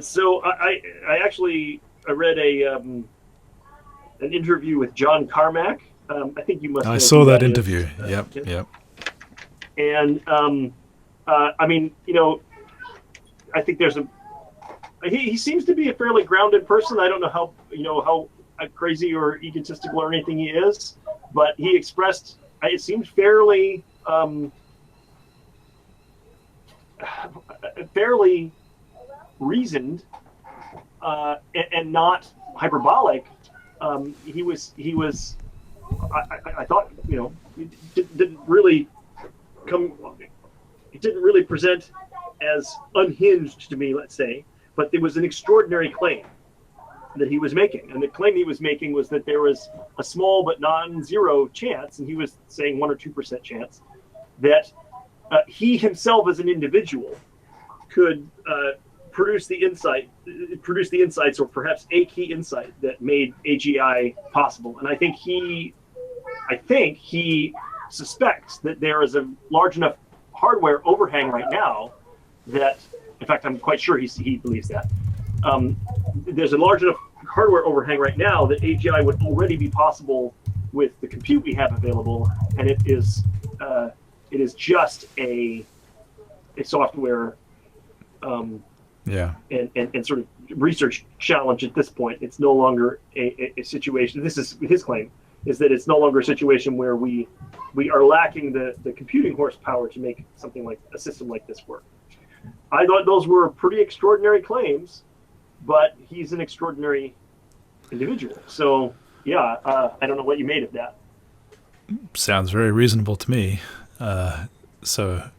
So I read an interview with John Carmack. I think you must I know saw who that that is. interview. Yep, Yeah. yep. And I mean, I think he seems to be a fairly grounded person. I don't know how crazy or egotistical or anything he is, but he expressed it seemed fairly reasoned and not hyperbolic. I thought didn't really come. It didn't really present as unhinged to me, let's say, but there was an extraordinary claim that he was making. And the claim he was making was that there was a small but non-zero chance, and he was saying 1 or 2% chance, that he himself as an individual could produce the insights, or perhaps a key insight that made AGI possible. And I think he suspects that there is a large enough hardware overhang right now that, in fact, I'm quite sure he believes that. There's a large enough hardware overhang right now that AGI would already be possible with the compute we have available, and it is just a software Yeah. and sort of research challenge at this point. It's no longer a situation. This is his claim, is that it's no longer a situation where we are lacking the computing horsepower to make something like a system like this work. I thought those were pretty extraordinary claims, but he's an extraordinary individual. So yeah, I don't know what you made of that. Sounds very reasonable to me. So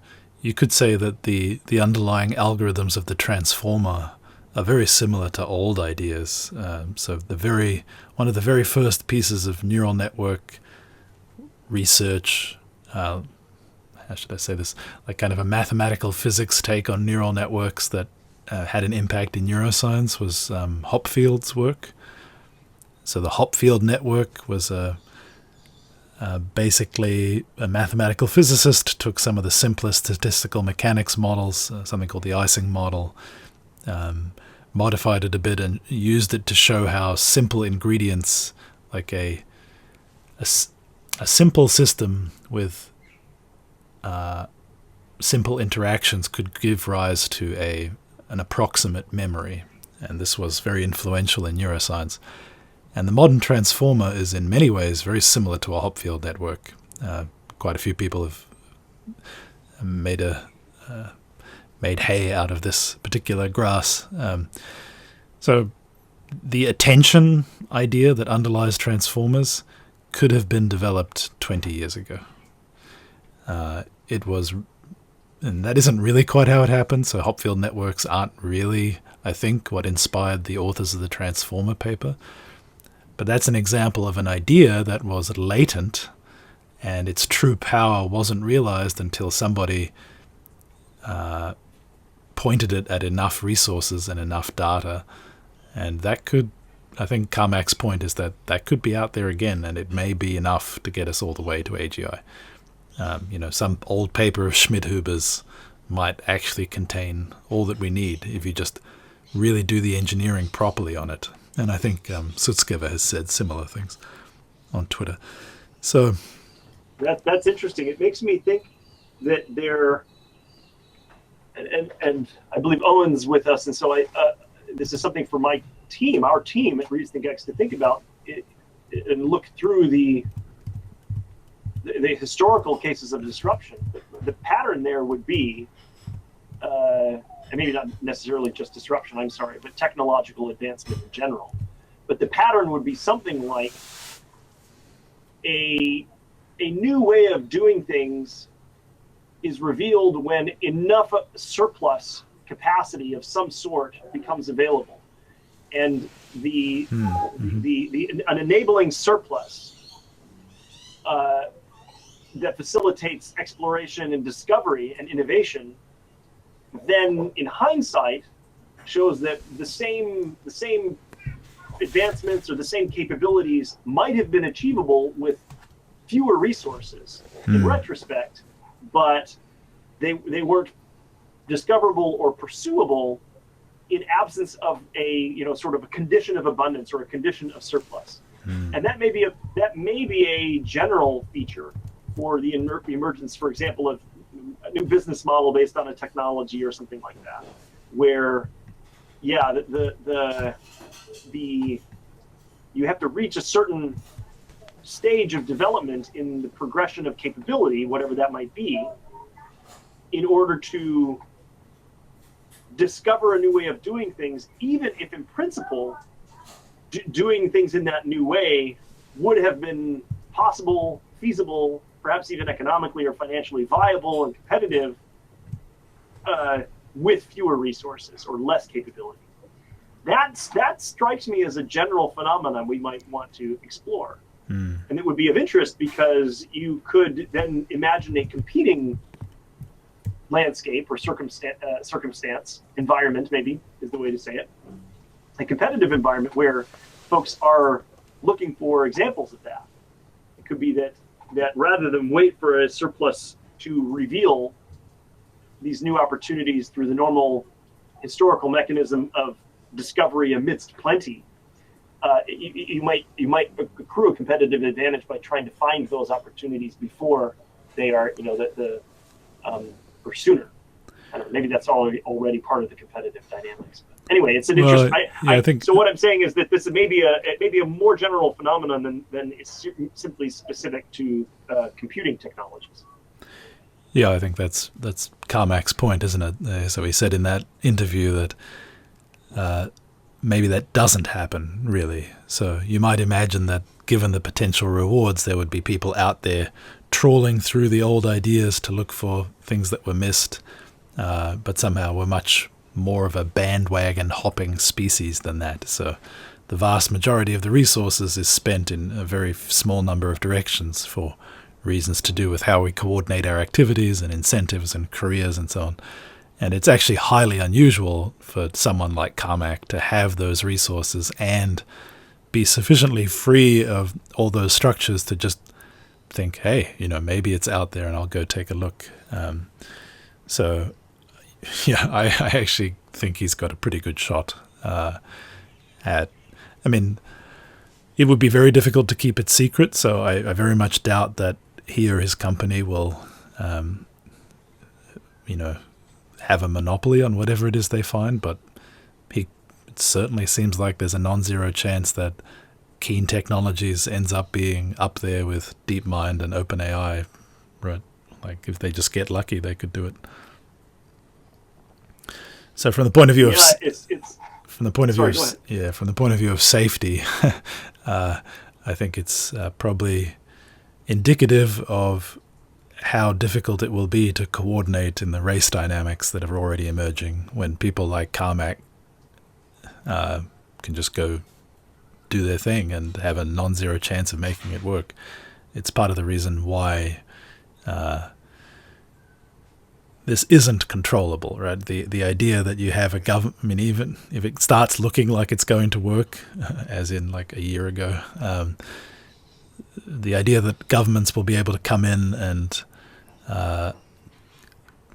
you could say that the underlying algorithms of the transformer are very similar to old ideas. So one of the very first pieces of neural network research, how should I say this, like kind of a mathematical physics take on neural networks that had an impact in neuroscience was Hopfield's work. So the Hopfield network was basically a mathematical physicist took some of the simplest statistical mechanics models, something called the Ising model, modified it a bit and used it to show how simple ingredients, like a simple system with simple interactions, could give rise to an approximate memory. And this was very influential in neuroscience. And the modern transformer is in many ways very similar to a Hopfield network. Quite a few people have made hay out of this particular grass. So the attention idea that underlies transformers could have been developed 20 years ago. And that isn't really quite how it happened. So Hopfield networks aren't really, I think, what inspired the authors of the Transformer paper. But that's an example of an idea that was latent, and its true power wasn't realized until somebody pointed it at enough resources and enough data. And that could, I think Carmack's point is that could be out there again, and it may be enough to get us all the way to AGI. Some old paper of Schmidhuber's might actually contain all that we need if you just really do the engineering properly on it. And I think Sutskever has said similar things on Twitter. So that's interesting. It makes me think that there, and I believe Owen's with us, and so this is something for our team at ReasonThinkX to think about and look through the historical cases of disruption. The pattern there would be, and maybe not necessarily just disruption, I'm sorry, but technological advancement in general. But the pattern would be something like a new way of doing things is revealed when enough surplus capacity of some sort becomes available. And an enabling surplus that facilitates exploration and discovery and innovation, then in hindsight shows that the same advancements or the same capabilities might have been achievable with fewer resources in retrospect, but they weren't discoverable or pursuable in absence of a sort of a condition of abundance or a condition of surplus. And that may be a general feature for the emergence, for example, of a new business model based on a technology or something like that, where the you have to reach a certain stage of development in the progression of capability, whatever that might be, in order to discover a new way of doing things, even if in principle doing things in that new way would have been possible, feasible, perhaps even economically or financially viable and competitive with fewer resources or less capability. That strikes me as a general phenomenon we might want to explore. And it would be of interest because you could then imagine a competing landscape or circumstance, environment maybe is the way to say it, a competitive environment where folks are looking for examples of that. It could be that rather than wait for a surplus to reveal these new opportunities through the normal historical mechanism of discovery amidst plenty, you might accrue a competitive advantage by trying to find those opportunities before they are, or sooner. I don't know, maybe that's already part of the competitive dynamics. But anyway, it's an interest. I think so. What I'm saying is that this may be a more general phenomenon than is simply specific to computing technologies. Yeah, I think that's Carmack's point, isn't it? So he said in that interview that maybe that doesn't happen, really. So you might imagine that given the potential rewards, there would be people out there trawling through the old ideas to look for things that were missed, but somehow we're much more of a bandwagon hopping species than that. So the vast majority of the resources is spent in a very small number of directions for reasons to do with how we coordinate our activities and incentives and careers and so on. And it's actually highly unusual for someone like Carmack to have those resources and be sufficiently free of all those structures to just think, hey, maybe it's out there and I'll go take a look. So, yeah, I actually think he's got a pretty good shot at. I mean, it would be very difficult to keep it secret, so I very much doubt that he or his company will, have a monopoly on whatever it is they find, but it certainly seems like there's a non-zero chance that Keen Technologies ends up being up there with DeepMind and OpenAI, right? Like if they just get lucky, they could do it. So from the point of view from the point of view of safety, I think it's probably indicative of how difficult it will be to coordinate in the race dynamics that are already emerging when people like Carmack can just go do their thing and have a non-zero chance of making it work. It's part of the reason why this isn't controllable, right? The idea that you have a government, I mean, even if it starts looking like it's going to work, as in like a year ago, the idea that governments will be able to come in and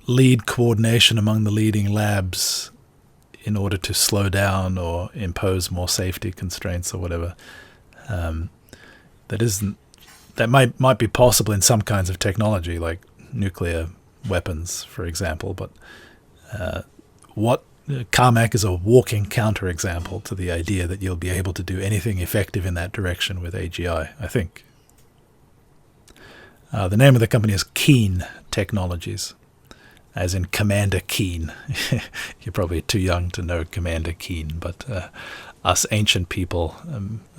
lead coordination among the leading labs in order to slow down or impose more safety constraints or whatever, that might be possible in some kinds of technology like nuclear weapons, for example, but what Carmack is a walking counterexample to the idea that you'll be able to do anything effective in that direction with AGI, I think. The name of the company is Keen Technologies, as in Commander Keen. You're probably too young to know Commander Keen, but us ancient people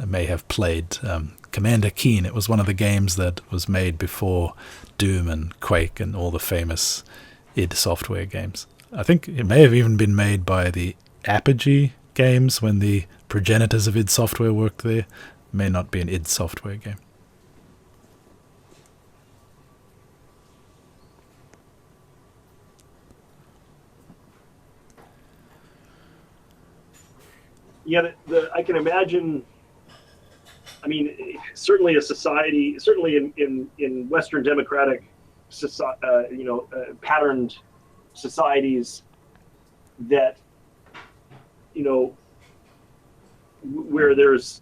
may have played Commander Keen. It was one of the games that was made before Doom and Quake and all the famous id Software games. I think it may have even been made by the Apogee games when the progenitors of id Software worked there. It may not be an id Software game. Yeah, I can imagine. I mean, certainly a society, certainly in Western democratic, patterned societies that you know, where there's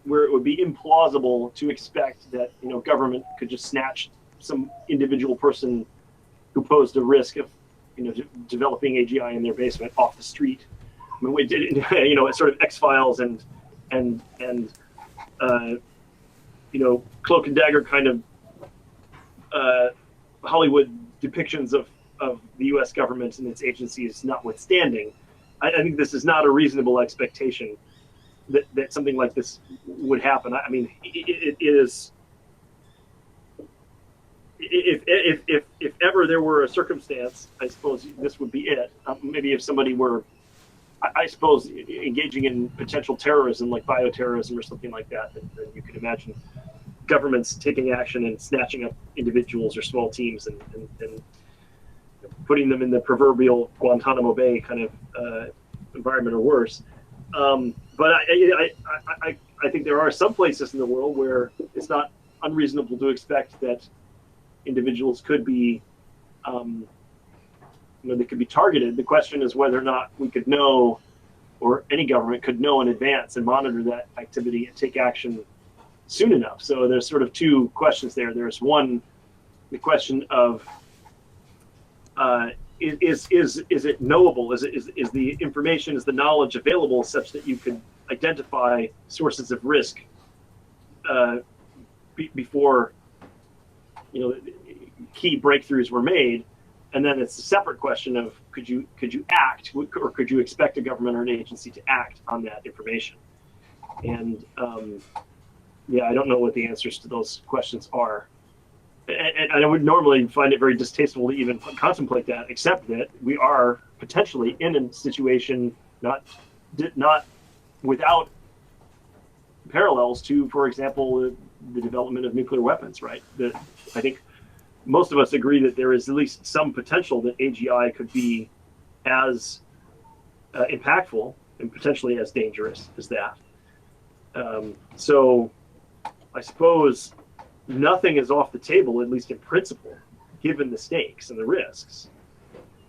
where it would be implausible to expect that, you know, government could just snatch some individual person who posed a risk of, you know, developing AGI in their basement off the street. I mean, we did, you know, it's sort of X-Files and you know, cloak and dagger kind of Hollywood depictions of the U.S. government and its agencies notwithstanding. I think this is not a reasonable expectation that something like this would happen. I mean, it is. If ever there were a circumstance, I suppose this would be it. Maybe if somebody were, I suppose, engaging in potential terrorism, like bioterrorism or something like that, then you can imagine governments taking action and snatching up individuals or small teams and putting them in the proverbial Guantanamo Bay kind of environment or worse. But I think there are some places in the world where it's not unreasonable to expect that individuals could be, you know, they could be targeted. The question is whether or not we could know, or any government could know in advance and monitor that activity and take action soon enough. So there's sort of two questions there. There's one, the question of is it knowable? Is the information, is the knowledge available such that you could identify sources of risk before, you know, key breakthroughs were made? And then it's a separate question of could you act, or could you expect a government or an agency to act on that information? And yeah, I don't know what the answers to those questions are. And I would normally find it very distasteful to even contemplate that, except that we are potentially in a situation not without parallels to, for example, the development of nuclear weapons, right? That I think most of us agree that there is at least some potential that AGI could be as impactful and potentially as dangerous as that. So I suppose nothing is off the table, at least in principle, given the stakes and the risks.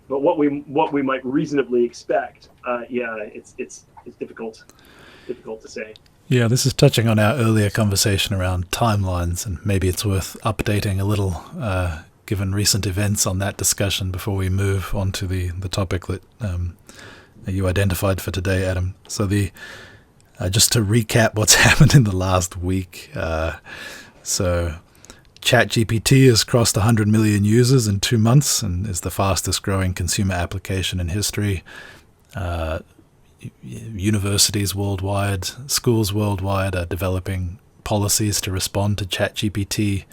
But what we might reasonably expect, yeah, it's difficult to say. Yeah, this is touching on our earlier conversation around timelines, and maybe it's worth updating a little, given recent events on that discussion before we move on to the topic that you identified for today, Adam. So just to recap what's happened in the last week. So ChatGPT has crossed 100 million users in 2 months and is the fastest growing consumer application in history. Universities worldwide, schools worldwide are developing policies to respond to ChatGPT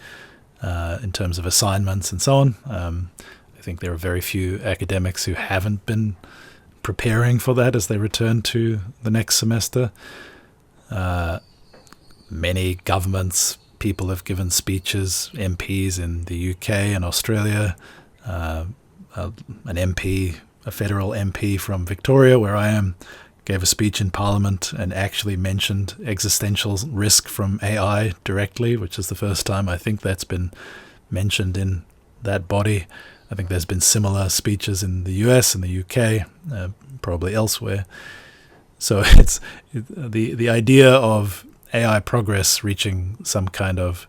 in terms of assignments and so on. I think there are very few academics who haven't been preparing for that as they return to the next semester. Many governments, people have given speeches, MPs in the UK and Australia, an MP, a federal MP from Victoria, where I am, gave a speech in Parliament and actually mentioned existential risk from AI directly, which is the first time I think that's been mentioned in that body. I think there's been similar speeches in the US and the UK, probably elsewhere. So it's the idea of AI progress reaching some kind of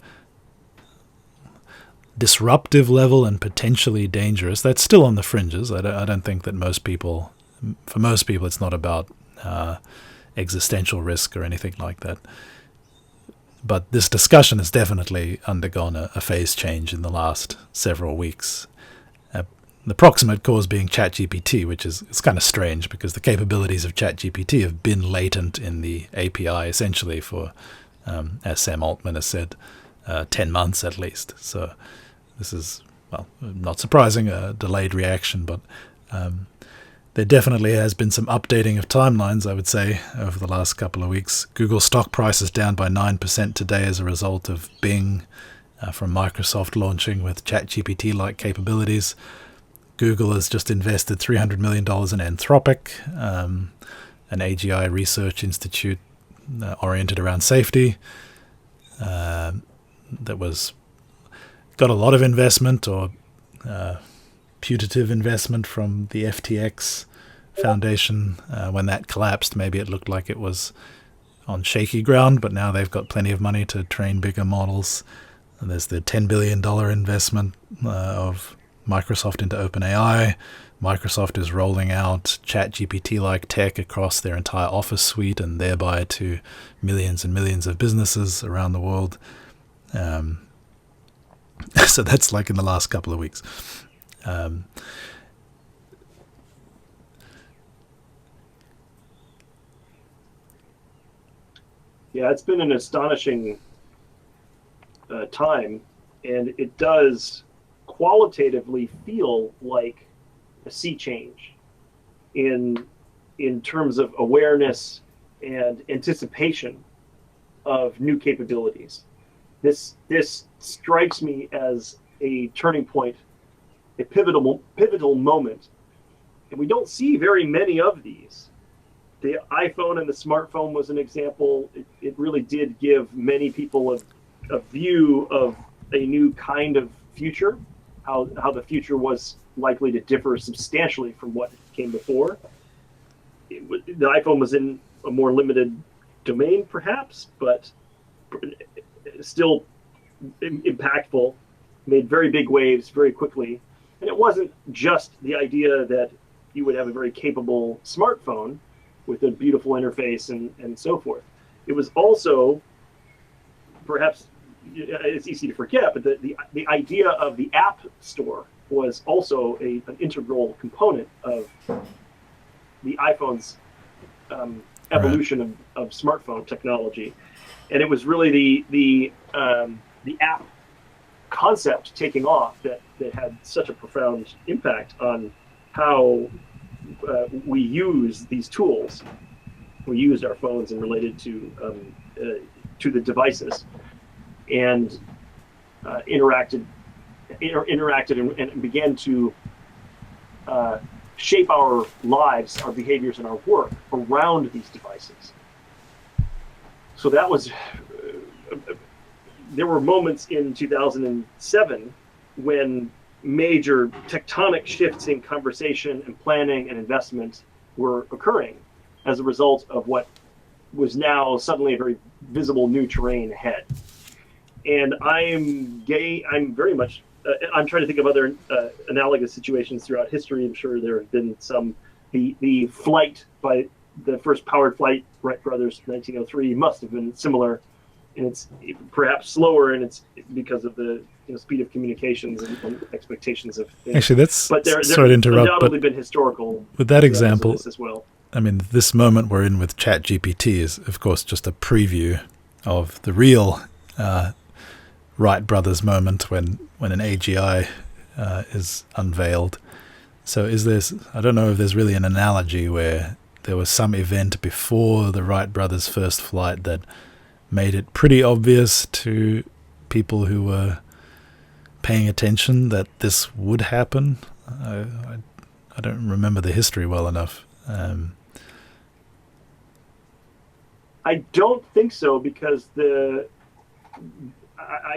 disruptive level and potentially dangerous. That's still on the fringes. I don't think that for most people, it's not about existential risk or anything like that. But this discussion has definitely undergone a phase change in the last several weeks. The proximate cause being ChatGPT, which is it's kind of strange because the capabilities of ChatGPT have been latent in the API essentially for, as Sam Altman has said, 10 months at least. So this is, well, not surprising, a delayed reaction, but there definitely has been some updating of timelines, I would say, over the last couple of weeks. Google stock price is down by 9% today as a result of Bing from Microsoft launching with ChatGPT-like capabilities. Google has just invested $300 million in Anthropic, an AGI research institute oriented around safety. That got a lot of investment, or putative investment, from the FTX Foundation. When that collapsed, maybe it looked like it was on shaky ground, but now they've got plenty of money to train bigger models. And there's the $10 billion investment of Microsoft into OpenAI. Microsoft is rolling out ChatGPT-like tech across their entire Office suite and thereby to millions and millions of businesses around the world. So that's like in the last couple of weeks. Yeah, it's been an astonishing time, and it does qualitatively feel like a sea change in terms of awareness and anticipation of new capabilities. This strikes me as a turning point, a pivotal moment, and we don't see very many of these. The iPhone and the smartphone was an example. It really did give many people a view of a new kind of future, how the future was likely to differ substantially from what came before. The iPhone was in a more limited domain, perhaps, but still impactful, made very big waves very quickly. And it wasn't just the idea that you would have a very capable smartphone with a beautiful interface and so forth. It was also, perhaps it's easy to forget, but the idea of the App Store was also an integral component of the iPhone's evolution of smartphone technology. And it was really the app concept taking off that had such a profound impact on how we use these tools. We used our phones and related to the devices, and interacted and began to shape our lives, our behaviors, and our work around these devices. So that was. There were moments in 2007 when major tectonic shifts in conversation and planning and investment were occurring as a result of what was now suddenly a very visible new terrain ahead. And I'm very much, I'm trying to think of other analogous situations throughout history. I'm sure there have been some. The flight by the first powered flight, Wright brothers, 1903, must have been similar. And it's perhaps slower, and it's because of the speed of communications and expectations of things. Actually, that's but there sorry to interrupt, undoubtedly but been historical with that example as well. I mean, this moment we're in with ChatGPT is, of course, just a preview of the real Wright brothers moment when an AGI is unveiled. So I don't know if there's really an analogy where there was some event before the Wright brothers' first flight that made it pretty obvious to people who were paying attention that this would happen. I don't remember the history well enough. I don't think so, because I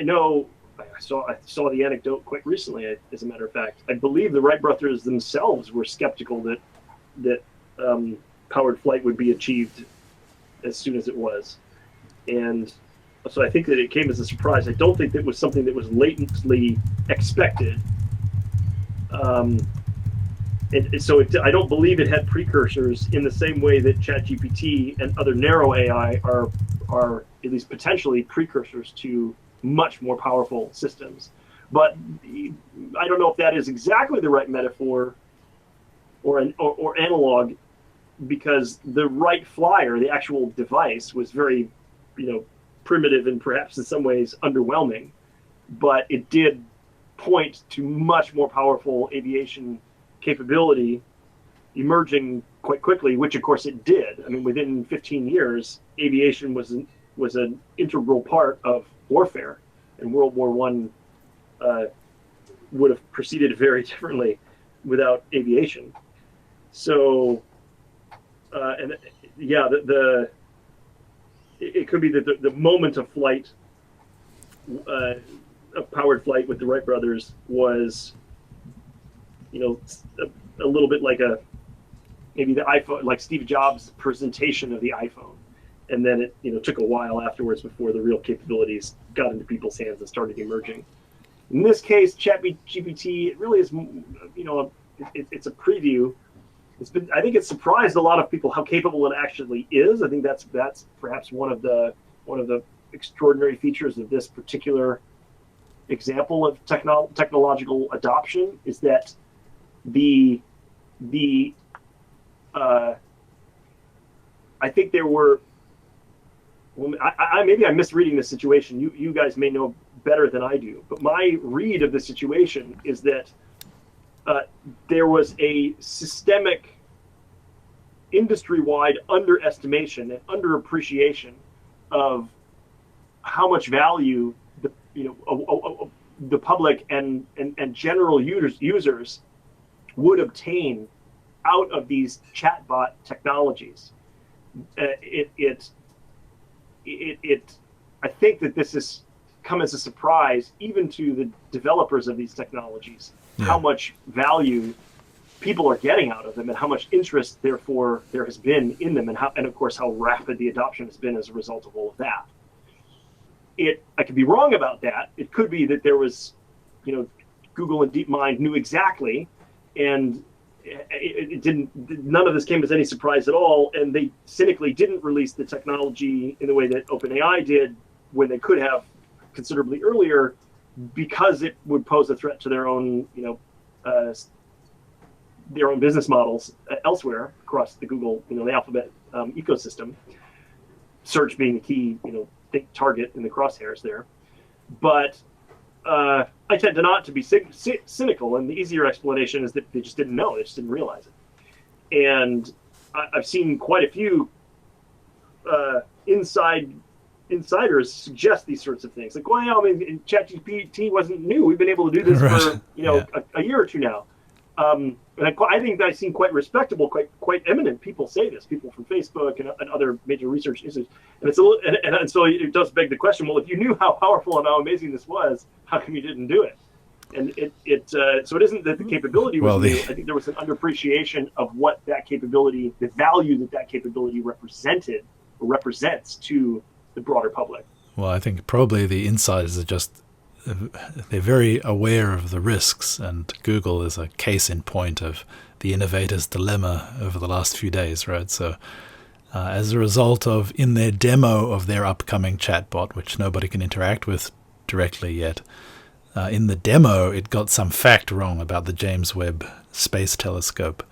know I saw the anecdote quite recently. As a matter of fact, I believe the Wright brothers themselves were skeptical that powered flight would be achieved as soon as it was. And so I think that it came as a surprise. I don't think that it was something that was latently expected. And so I don't believe it had precursors in the same way that ChatGPT and other narrow AI are at least potentially precursors to much more powerful systems. But I don't know if that is exactly the right metaphor or analog, because the Wright Flyer, the actual device, was very primitive and perhaps in some ways underwhelming, but it did point to much more powerful aviation capability emerging quite quickly, which of course it did. I mean, within 15 years, aviation was an integral part of warfare, and World War I would have proceeded very differently without aviation. So, it could be that the moment of flight, of powered flight with the Wright brothers, was, a little bit like maybe the iPhone, like Steve Jobs' presentation of the iPhone, and then it took a while afterwards before the real capabilities got into people's hands and started emerging. In this case, ChatGPT, it really is, it's a preview. I think it's surprised a lot of people how capable it actually is. I think that's perhaps one of the extraordinary features of this particular example of technological adoption, is that the I think there were, well, maybe I'm misreading the situation. You guys may know better than I do, but my read of the situation is that there was a systemic industry-wide underestimation and underappreciation of how much value the public and general users would obtain out of these chatbot technologies. I think that this has come as a surprise even to the developers of these technologies, how much value people are getting out of them and how much interest therefore there has been in them, and of course how rapid the adoption has been as a result of all of that. I could be wrong about that. It could be that there was, Google and DeepMind knew exactly, and it didn't. None of this came as any surprise at all, and they cynically didn't release the technology in the way that OpenAI did when they could have considerably earlier, because it would pose a threat to their own, their own business models elsewhere across the Google, the Alphabet ecosystem. Search being the key, target in the crosshairs there. But I tend to not to be cynical, and the easier explanation is that they just didn't know, they just didn't realize it. And I've seen quite a few insiders suggest these sorts of things, like, well, ChatGPT wasn't new. We've been able to do this for a year or two now. And I think I've seen quite respectable, quite eminent people say this, people from Facebook and other major research institutes. And it's and so it does beg the question: well, if you knew how powerful and how amazing this was, how come you didn't do it? And so it isn't that the capability was new. I think there was an underappreciation of what that capability, the value that capability represented or represents to the broader public. Well, I think probably the insiders are just, they're very aware of the risks, and Google is a case in point of the innovator's dilemma over the last few days, right? So as a result of, in their demo of their upcoming chatbot, which nobody can interact with directly yet, in the demo it got some fact wrong about the James Webb Space Telescope,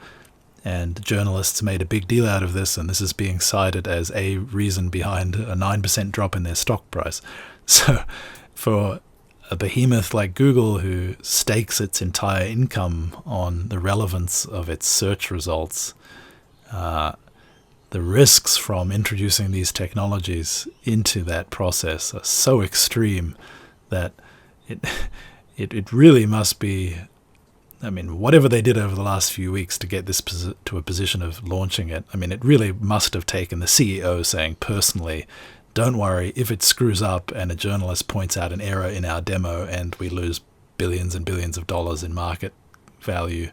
and journalists made a big deal out of this, and this is being cited as a reason behind a 9% drop in their stock price. So for a behemoth like Google, who stakes its entire income on the relevance of its search results, the risks from introducing these technologies into that process are so extreme that it really must be, whatever they did over the last few weeks to get this to a position of launching it, it really must have taken the CEO saying personally, don't worry, if it screws up and a journalist points out an error in our demo and we lose billions and billions of dollars in market value,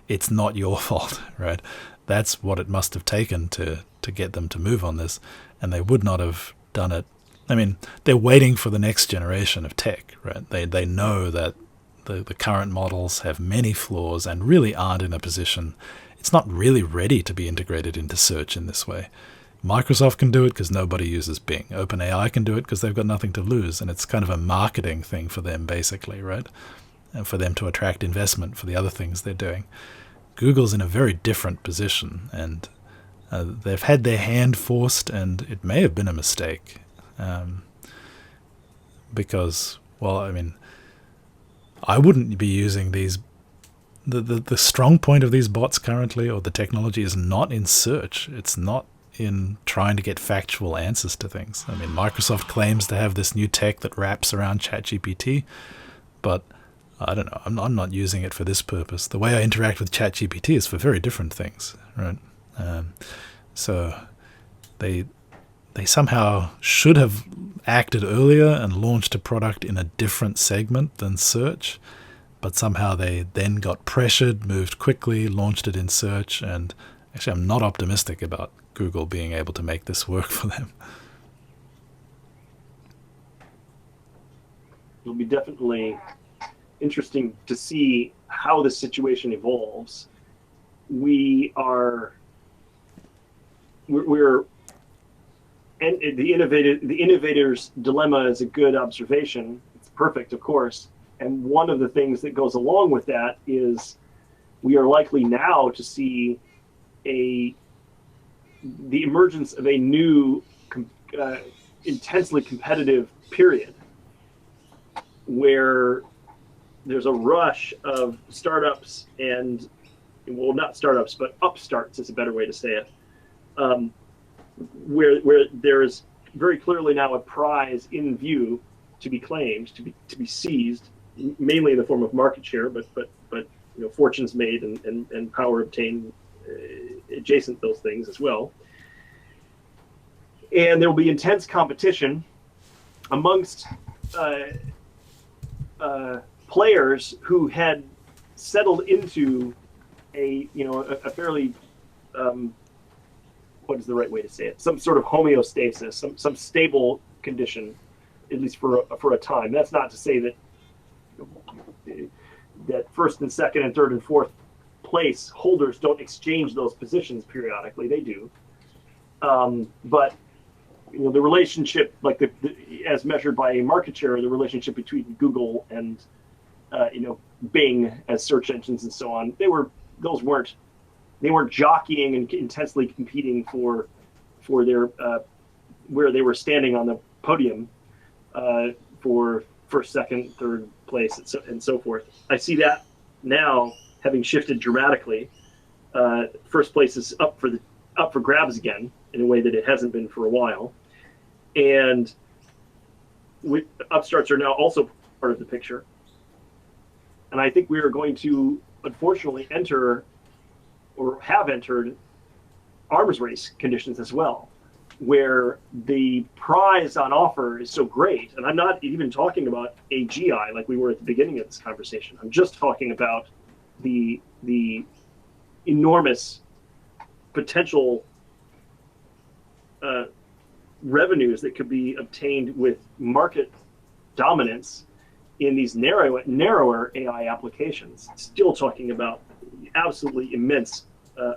it's not your fault, right? That's what it must have taken to get them to move on this, and they would not have done it. They're waiting for the next generation of tech, right? They know that the current models have many flaws and really aren't in a position, it's not really ready to be integrated into search in this way. Microsoft can do it because nobody uses Bing. OpenAI can do it because they've got nothing to lose, and it's kind of a marketing thing for them, basically, right? And for them to attract investment for the other things they're doing. Google's in a very different position, and they've had their hand forced, and it may have been a mistake. Because, I wouldn't be using these. The strong point of these bots currently, or the technology, is not in search. It's not in trying to get factual answers to things. Microsoft claims to have this new tech that wraps around ChatGPT, but I don't know. I'm not using it for this purpose. The way I interact with ChatGPT is for very different things, right? So they somehow should have acted earlier and launched a product in a different segment than search, but somehow they then got pressured, moved quickly, launched it in search, and Actually, I'm not optimistic about Google being able to make this work for them. It'll be definitely interesting to see how the situation evolves. We're and the innovator's dilemma is a good observation. It's perfect, of course. And one of the things that goes along with that is we are likely now to see the emergence of a new intensely competitive period where there's a rush of startups and, well, not startups, but upstarts is a better way to say it, where there is very clearly now a prize in view to be claimed, to be seized, mainly in the form of market share, but fortunes made and power obtained adjacent those things as well. And there will be intense competition amongst players who had settled into a fairly what is the right way to say it? Some sort of homeostasis, some stable condition, at least for a time. That's not to say that first and second and third and fourth place holders don't exchange those positions periodically. They do, but the relationship, like as measured by a market share, the relationship between Google and Bing as search engines and so on, they weren't jockeying and intensely competing for their where they were standing on the podium for first, second, third place, and so forth. I see that now having shifted dramatically. First place is up for grabs again in a way that it hasn't been for a while, and upstarts are now also part of the picture. And I think we are going to unfortunately enter, or have entered, arms race conditions as well, where the prize on offer is so great. And I'm not even talking about AGI like we were at the beginning of this conversation. I'm just talking about the enormous potential revenues that could be obtained with market dominance in these narrower AI applications. Still talking about absolutely immense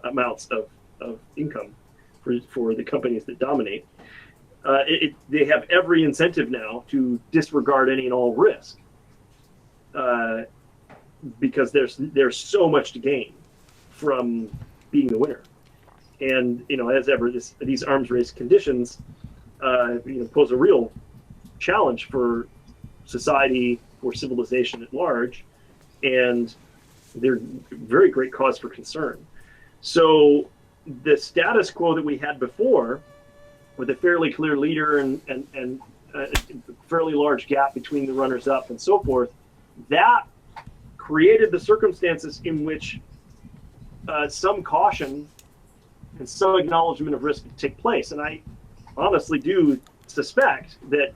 amounts of income for the companies that dominate. They have every incentive now to disregard any and all risk because there's so much to gain from being the winner. And as ever, these arms race conditions pose a real challenge for society, for civilization at large, and they're very great cause for concern. So the status quo that we had before, with a fairly clear leader and a fairly large gap between the runners-up and so forth, that created the circumstances in which some caution and some acknowledgement of risk would take place. And I honestly do suspect that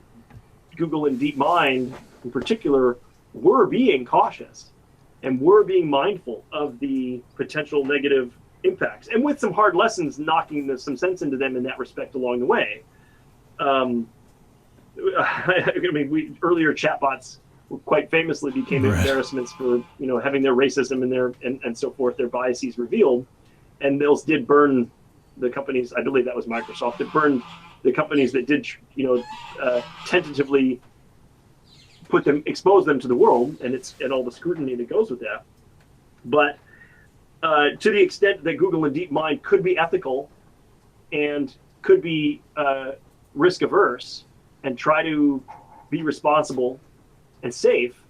Google and DeepMind in particular were being cautious and were being mindful of the potential negative impacts, and with some hard lessons knocking some sense into them in that respect along the way. I mean, earlier chatbots quite famously became embarrassments for having their racism and so forth, their biases revealed, and those did burn the companies. I believe that was Microsoft that burned the companies that did tentatively expose them to the world, and all the scrutiny that goes with that. But to the extent that Google and DeepMind could be ethical and could be risk averse and try to be responsible and safe,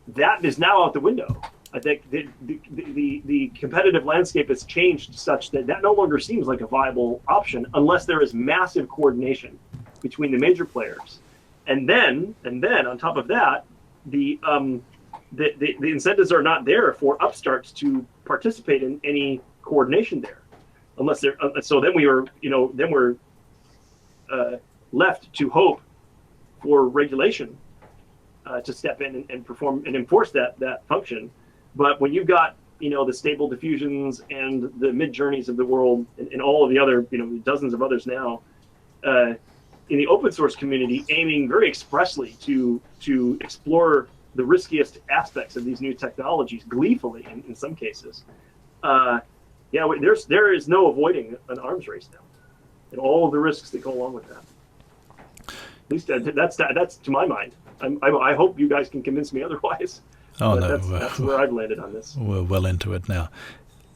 that is now out the window. I think the competitive landscape has changed such that no longer seems like a viable option unless there is massive coordination between the major players. And then on top of that, the incentives are not there for upstarts to participate in any coordination there, unless they're. So then we're left to hope for regulation to step in and perform and enforce that function. But when you've got the Stable Diffusions and the Mid Journeys of the world, and all of the other, dozens of others now, in the open source community, aiming very expressly to explore the riskiest aspects of these new technologies, gleefully in some cases. There is no avoiding an arms race now, and all of the risks that go along with that. At least that's to my mind. I hope you guys can convince me otherwise. Oh, but no. that's where I've landed on this. We're well into it now.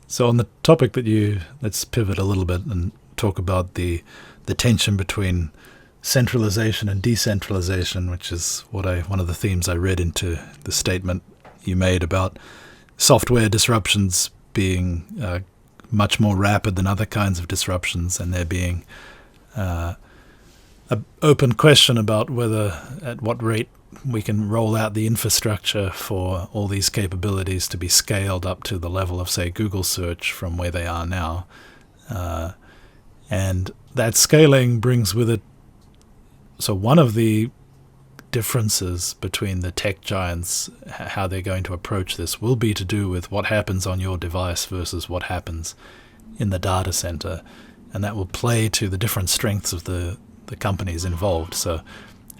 So on the topic let's pivot a little bit and talk about the tension between centralization and decentralization, which is one of the themes I read into the statement you made about software disruptions being much more rapid than other kinds of disruptions, and there being an open question about at what rate we can roll out the infrastructure for all these capabilities to be scaled up to the level of, say, Google search from where they are now. And that scaling brings with it, so one of the differences between the tech giants, how they're going to approach this, will be to do with what happens on your device versus what happens in the data center. And that will play to the different strengths of the companies involved. So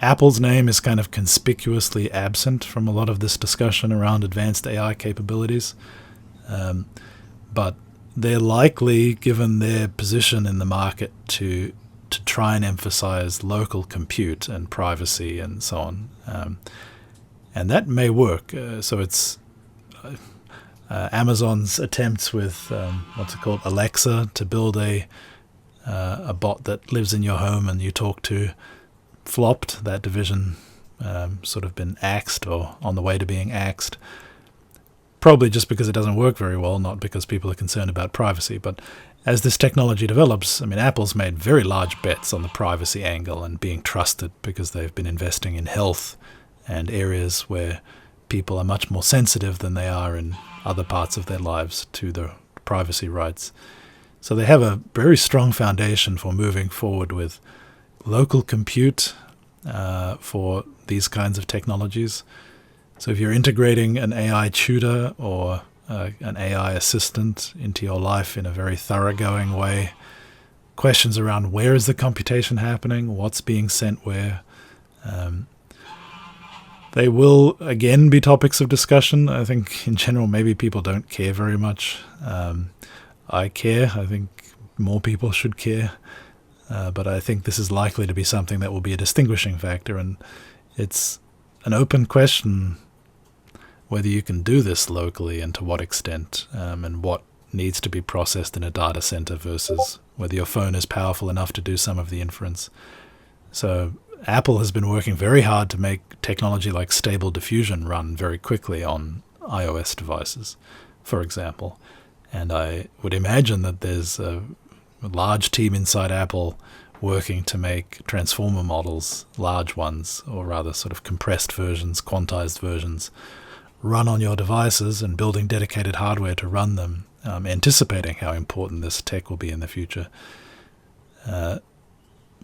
Apple's name is kind of conspicuously absent from a lot of this discussion around advanced AI capabilities. But they're likely, given their position in the market, to try and emphasize local compute and privacy and so on. And that may work. So it's Amazon's attempts with, Alexa, to build a bot that lives in your home and you talk to, flopped. That division sort of been axed or on the way to being axed. Probably just because it doesn't work very well, not because people are concerned about privacy. But as this technology develops, Apple's made very large bets on the privacy angle and being trusted because they've been investing in health and areas where people are much more sensitive than they are in other parts of their lives to the privacy rights. So they have a very strong foundation for moving forward with local compute for these kinds of technologies. So if you're integrating an AI tutor or an AI assistant into your life in a very thoroughgoing way, questions around where is the computation happening, what's being sent where, they will again be topics of discussion. I think in general maybe people don't care very much. I care. I think more people should care. But I think this is likely to be something that will be a distinguishing factor, and it's an open question whether you can do this locally and to what extent, and what needs to be processed in a data center versus whether your phone is powerful enough to do some of the inference. So Apple has been working very hard to make technology like Stable Diffusion run very quickly on iOS devices, for example. And I would imagine that there's a large team inside Apple working to make transformer models, large ones, or rather sort of compressed versions, quantized versions, run on your devices and building dedicated hardware to run them, anticipating how important this tech will be in the future.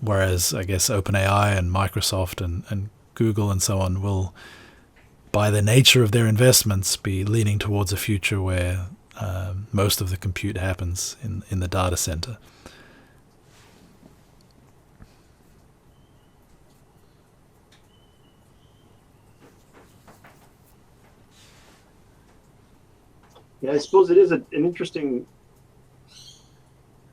Whereas I guess OpenAI and Microsoft and Google and so on will, by the nature of their investments, be leaning towards a future where most of the compute happens in the data center. Yeah, I suppose it is an interesting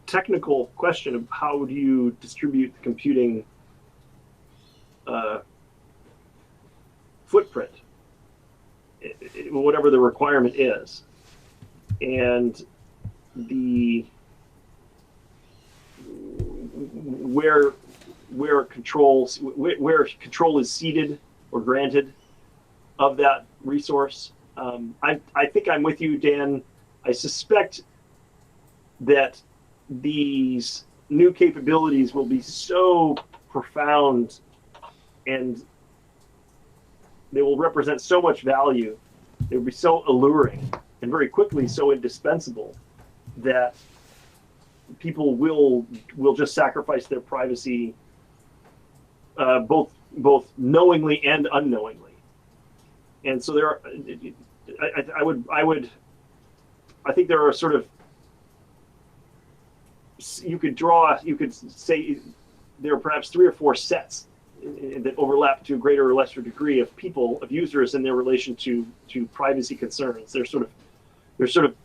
technical question of how do you distribute the computing footprint, whatever the requirement is, and where control is ceded or granted of that resource. I think I'm with you, Dan. I suspect that these new capabilities will be so profound and they will represent so much value. They will be so alluring and very quickly so indispensable that people will just sacrifice their privacy, both knowingly and unknowingly. And so there are, I would I think there are sort of, you could say there are perhaps 3 or 4 sets that overlap to a greater or lesser degree of people, of users, in their relation to privacy concerns. They're sort of,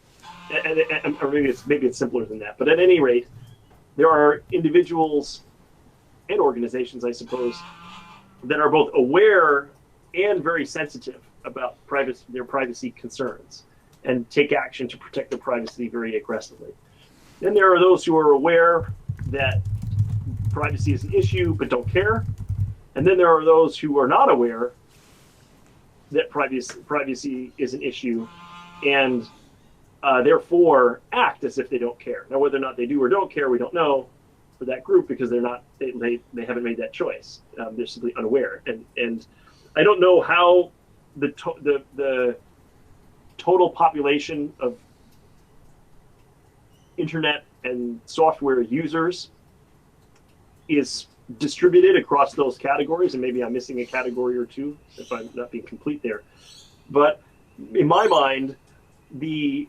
or maybe it's simpler than that. But at any rate, there are individuals and organizations, I suppose, that are both aware and very sensitive about their privacy concerns and take action to protect their privacy very aggressively. Then there are those who are aware that privacy is an issue but don't care. And then there are those who are not aware that privacy is an issue and therefore act as if they don't care. Now, whether or not they do or don't care, we don't know for that group, because they haven't made that choice. They're simply unaware. And I don't know how the total population of internet and software users is distributed across those categories, and maybe I'm missing a category or two if I'm not being complete there. But in my mind, the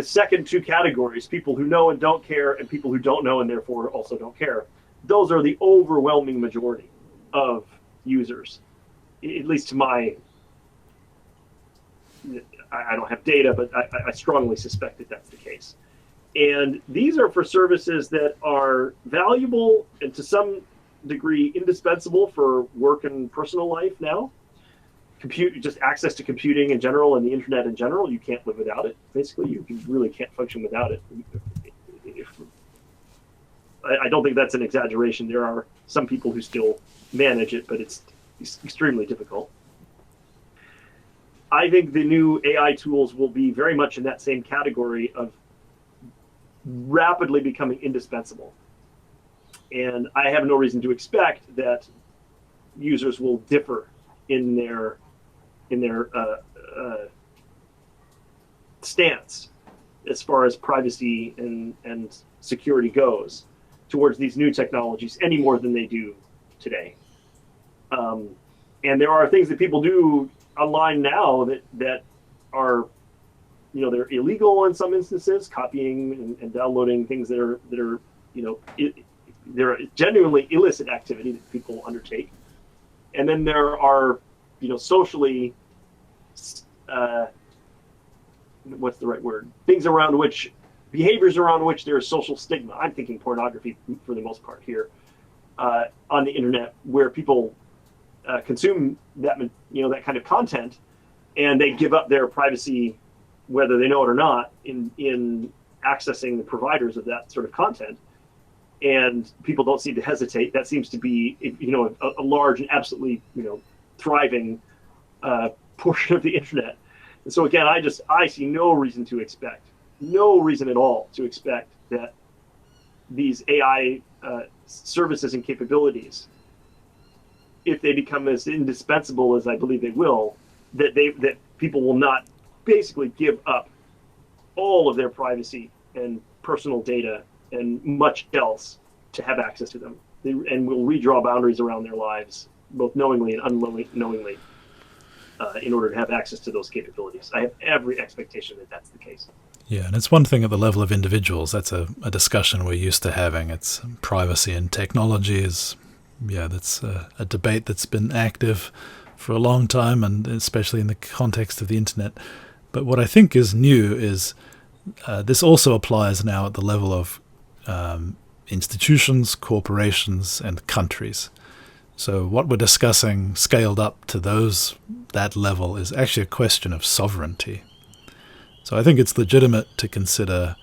second 2 categories, people who know and don't care, and people who don't know and therefore also don't care, those are the overwhelming majority of users, at least to my, I don't have data, but I strongly suspect that that's the case. And these are for services that are valuable and to some degree indispensable for work and personal life now. Just access to computing in general and the internet in general, you can't live without it. Basically, you really can't function without it. I don't think that's an exaggeration. There are some people who still manage it, but it's extremely difficult. I think the new AI tools will be very much in that same category of rapidly becoming indispensable. And I have no reason to expect that users will differ in their stance as far as privacy and security goes towards these new technologies any more than they do today. And there are things that people do online now that are, they're illegal in some instances, copying and downloading things that are they're genuinely illicit activity that people undertake. And then there are, socially, what's the right word? Behaviors around which there is social stigma. I'm thinking pornography for the most part here, on the internet, where people consume that kind of content, and they give up their privacy, whether they know it or not, in accessing the providers of that sort of content. And people don't seem to hesitate. That seems to be, a large and absolutely, thriving portion of the internet. And so again, I see no reason at all to expect that these AI services and capabilities, if they become as indispensable as I believe they will, that people will not basically give up all of their privacy and personal data and much else to have access to them, and will redraw boundaries around their lives, both knowingly and unknowingly, in order to have access to those capabilities. I have every expectation that that's the case. Yeah, and it's one thing at the level of individuals. That's a discussion we're used to having. It's privacy and technology that's a debate that's been active for a long time, and especially in the context of the internet. But what I think is new is this also applies now at the level of institutions, corporations, and countries. So what we're discussing scaled up to that level is actually a question of sovereignty. So I think it's legitimate to consider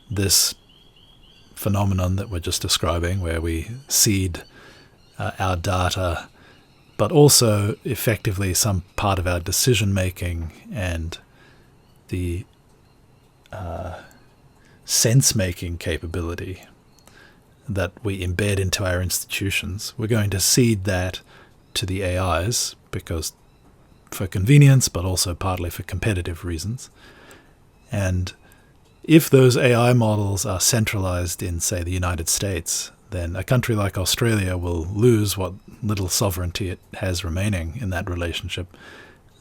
this phenomenon that we're just describing, where we cede our data, but also effectively some part of our decision-making and the sense-making capability that we embed into our institutions. We're going to cede that to the AIs, because for convenience, but also partly for competitive reasons. And if those AI models are centralized in, say, the United States, then a country like Australia will lose what little sovereignty it has remaining in that relationship.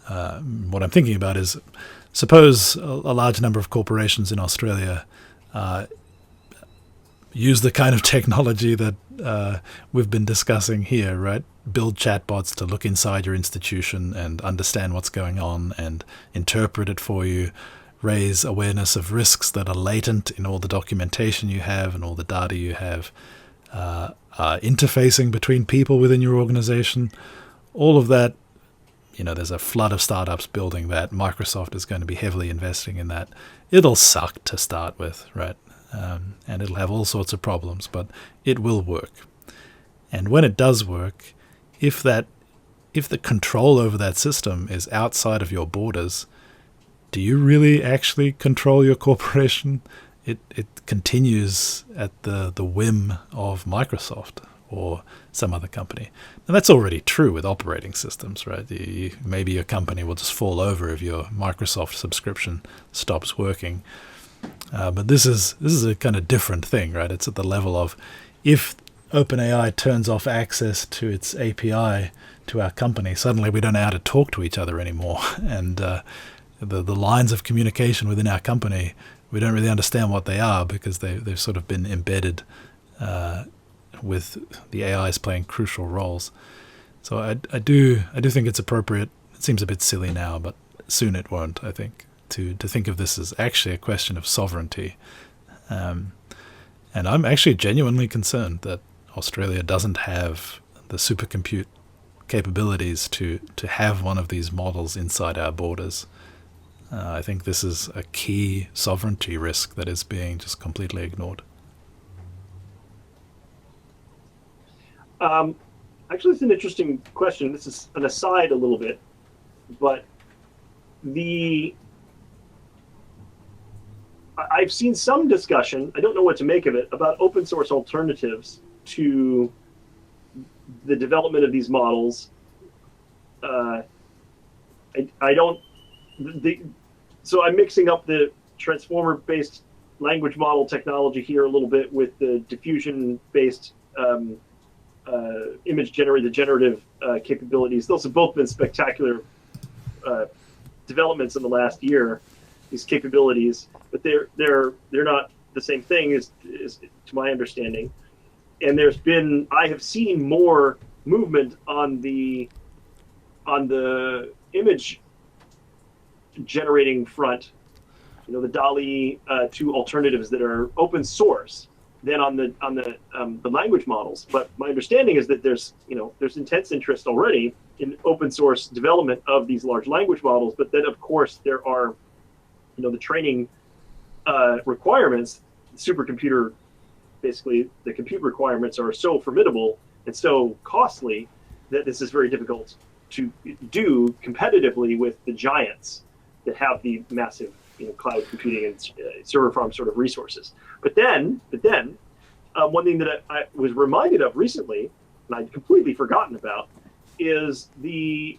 What I'm thinking about is suppose a large number of corporations in Australia use the kind of technology that we've been discussing here, right? Build chatbots to look inside your institution and understand what's going on and interpret it for you, raise awareness of risks that are latent in all the documentation you have and all the data you have, interfacing between people within your organization. All of that, there's a flood of startups building that. Microsoft is going to be heavily investing in that. It'll suck to start with, right? And it'll have all sorts of problems, but it will work. And when it does work, if the control over that system is outside of your borders, do you really actually control your corporation? It continues at the whim of Microsoft or some other company. And that's already true with operating systems, right? Maybe your company will just fall over if your Microsoft subscription stops working. But this is a kind of different thing, right? It's at the level of, if OpenAI turns off access to its API to our company, suddenly we don't know how to talk to each other anymore. And the lines of communication within our company, we don't really understand what they are because they've sort of been embedded with the AIs playing crucial roles. So I do think it's appropriate. It seems a bit silly now, but soon it won't, I think, to think of this as actually a question of sovereignty. And I'm actually genuinely concerned that Australia doesn't have the supercompute capabilities to have one of these models inside our borders. I think this is a key sovereignty risk that is being just completely ignored. Actually, it's an interesting question. This is an aside a little bit, but I've seen some discussion, I don't know what to make of it, about open source alternatives to the development of these models. So I'm mixing up the transformer-based language model technology here a little bit with the diffusion-based generative capabilities. Those have both been spectacular developments in the last year, these capabilities, but they're not the same thing as to my understanding. And I have seen more movement on the image generating front, the DALL-E 2 alternatives that are open source, than on the language models. But my understanding is that there's intense interest already in open source development of these large language models. But then, of course, there are the training requirements. Supercomputer, basically, the compute requirements are so formidable and so costly that this is very difficult to do competitively with the giants that have the massive cloud computing and server farm sort of resources. But then, one thing that I was reminded of recently, and I'd completely forgotten about, is the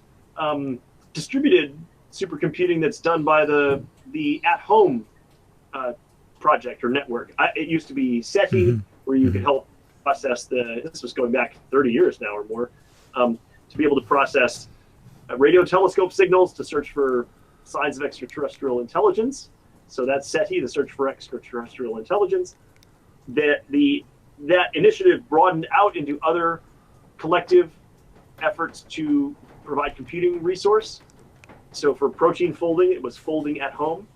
distributed supercomputing that's done by the at-home project or network. It used to be SETI, where you could help process this was going back 30 years now or more, to be able to process radio telescope signals to search for signs of extraterrestrial intelligence. So that's SETI, the search for extraterrestrial intelligence. That initiative broadened out into other collective efforts to provide computing resource. So for protein folding, it was folding at home,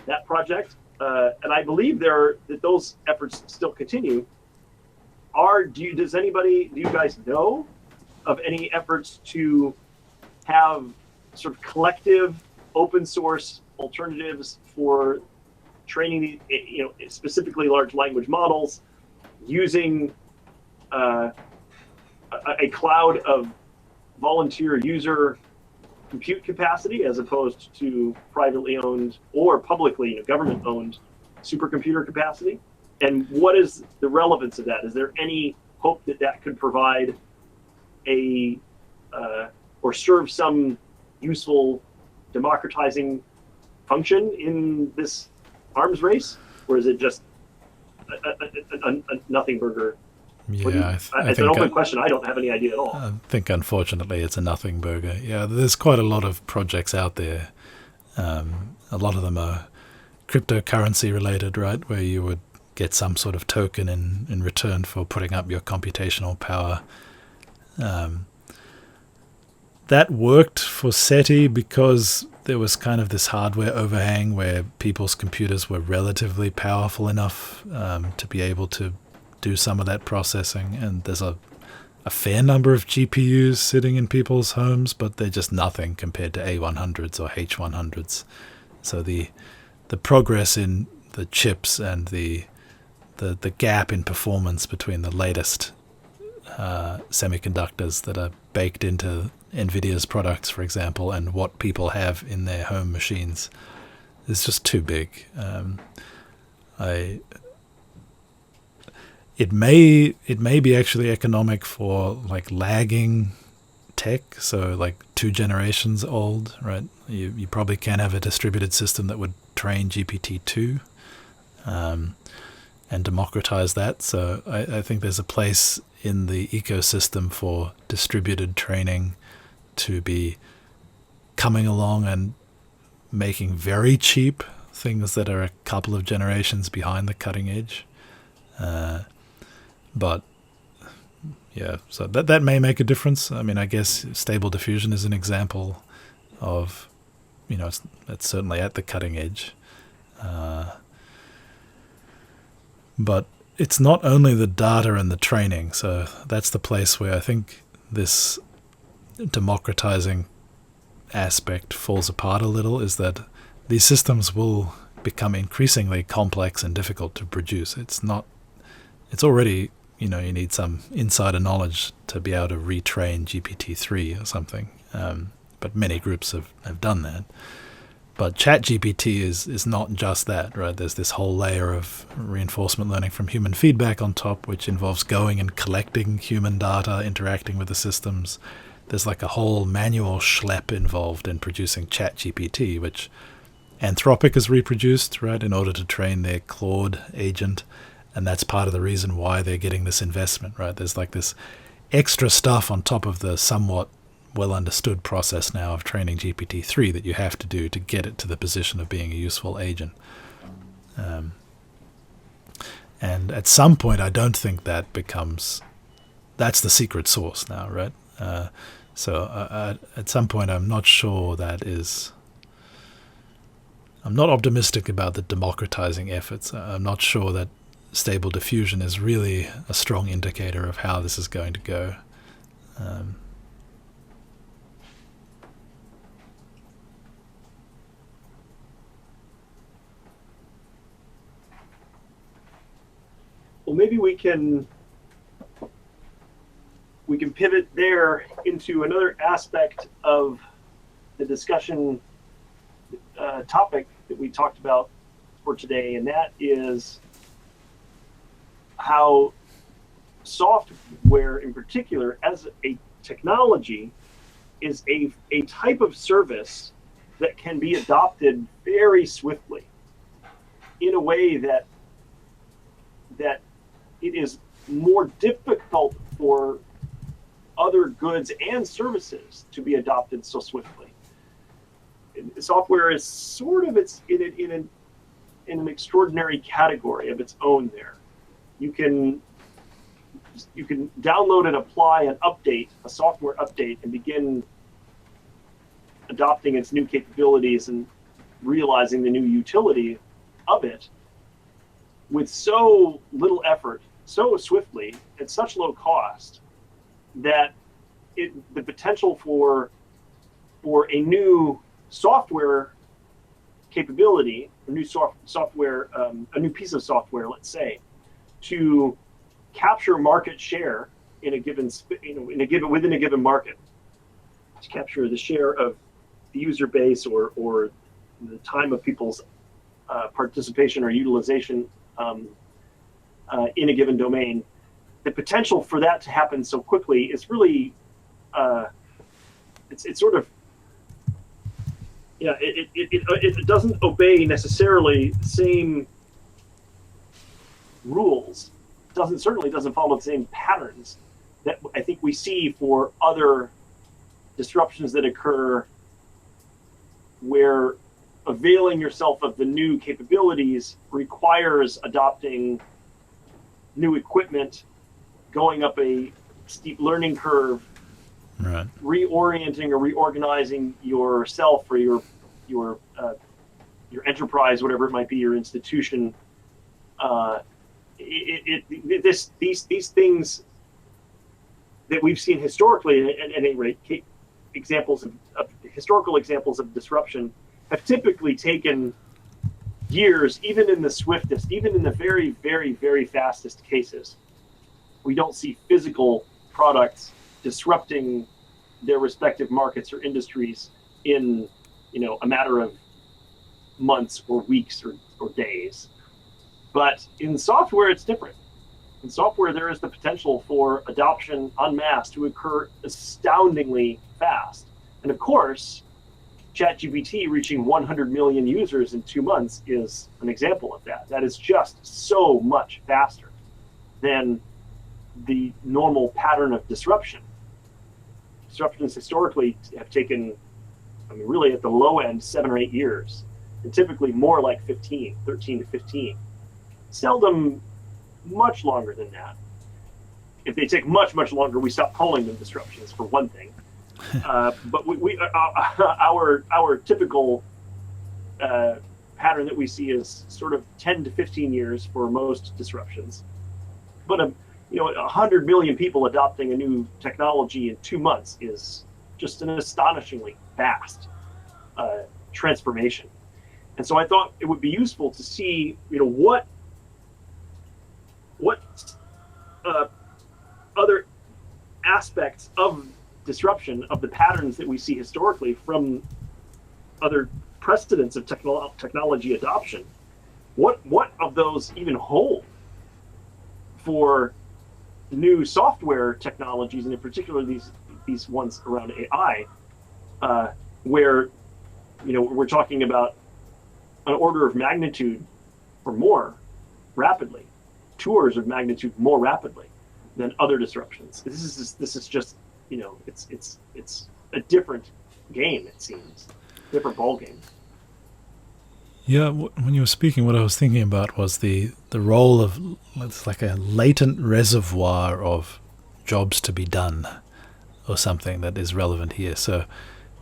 that project. And I believe that those efforts still continue. Do you guys know of any efforts to have sort of collective open source alternatives for training, specifically large language models, using a cloud of volunteer user compute capacity as opposed to privately owned or publicly government owned supercomputer capacity? And what is the relevance of that? Is there any hope that could provide or serve some useful democratizing function in this arms race, or is it just a nothing burger? Yeah, it's an open question. I don't have any idea at all. I think, unfortunately, it's a nothing burger. Yeah, there's quite a lot of projects out there A lot of them are cryptocurrency related, right, where you would get some sort of token in return for putting up your computational power. That worked for SETI because there was kind of this hardware overhang where people's computers were relatively powerful enough to be able to do some of that processing. And there's a fair number of GPUs sitting in people's homes, but they're just nothing compared to A100s or H100s. So the progress in the chips and the gap in performance between the latest semiconductors that are baked into NVIDIA's products, for example, and what people have in their home machines is just too big. It may be actually economic for like lagging tech, so like 2 generations old, right? You probably can have a distributed system that would train GPT-2 and democratize that. So I think there's a place in the ecosystem for distributed training to be coming along and making very cheap things that are a couple of generations behind the cutting edge. But yeah, so that may make a difference. I mean, I guess Stable Diffusion is an example of, it's certainly at the cutting edge. But it's not only the data and the training. So that's the place where I think this democratizing aspect falls apart a little, is that these systems will become increasingly complex and difficult to produce. It's already, you need some insider knowledge to be able to retrain GPT-3 or something. But many groups have done that. But ChatGPT is not just that, right? There's this whole layer of reinforcement learning from human feedback on top, which involves going and collecting human data, interacting with the systems. There's like a whole manual schlep involved in producing ChatGPT, which Anthropic has reproduced, right, in order to train their Claude agent. And that's part of the reason why they're getting this investment, right? There's like this extra stuff on top of the somewhat well understood process now of training GPT-3 that you have to do to get it to the position of being a useful agent. And at some point, I don't think that's the secret sauce now, right? So at some point, I'm not sure I'm not optimistic about the democratizing efforts. I'm not sure that Stable Diffusion is really a strong indicator of how this is going to go. Well, maybe we can pivot there into another aspect of the discussion topic that we talked about for today, and that is how software in particular as a technology is a type of service that can be adopted very swiftly in a way that it is more difficult for other goods and services to be adopted so swiftly. Software is sort of in an extraordinary category of its own there. You can download and apply a software update, and begin adopting its new capabilities and realizing the new utility of it with so little effort, so swiftly, at such low cost, that the potential for a new software capability, a new software, a new piece of software, let's say, to capture market share in a given within a given market, to capture the share of the user base or the time of people's participation or utilization in a given domain. The potential for that to happen so quickly is really it's sort of it doesn't obey necessarily the same rules. Certainly doesn't follow the same patterns that I think we see for other disruptions that occur, where availing yourself of the new capabilities requires adopting new equipment, going up a steep learning curve, Right. reorienting or reorganizing yourself or your enterprise, whatever it might be, your institution. These things that we've seen historically, at any rate, examples of historical examples of disruption, have typically taken years, even in the swiftest, even in the very, very, very fastest cases. We don't see physical products disrupting their respective markets or industries in, a matter of months or weeks or days. But in software, it's different. In software, there is the potential for adoption en masse to occur astoundingly fast. And of course, ChatGPT reaching 100 million users in 2 months is an example of that. That is just so much faster than the normal pattern of disruption. Disruptions historically have taken, really at the low end, 7 or 8 years, and typically more like 13 to 15. Seldom much longer than that. If they take much, much longer, we stop calling them disruptions, for one thing. But our typical pattern that we see is sort of 10 to 15 years for most disruptions. But 100 million people adopting a new technology in 2 months is just an astonishingly fast transformation. And so I thought it would be useful to see, what other aspects of disruption, of the patterns that we see historically from other precedents of technology adoption, what of those even hold for new software technologies, and in particular these ones around AI, where we're talking about an order of magnitude or more rapidly, 2 orders of magnitude more rapidly than other disruptions. This is just it's a different game, it seems, different ball game. Yeah, when you were speaking, what I was thinking about was the role of, it's like a latent reservoir of jobs to be done, or something that is relevant here. So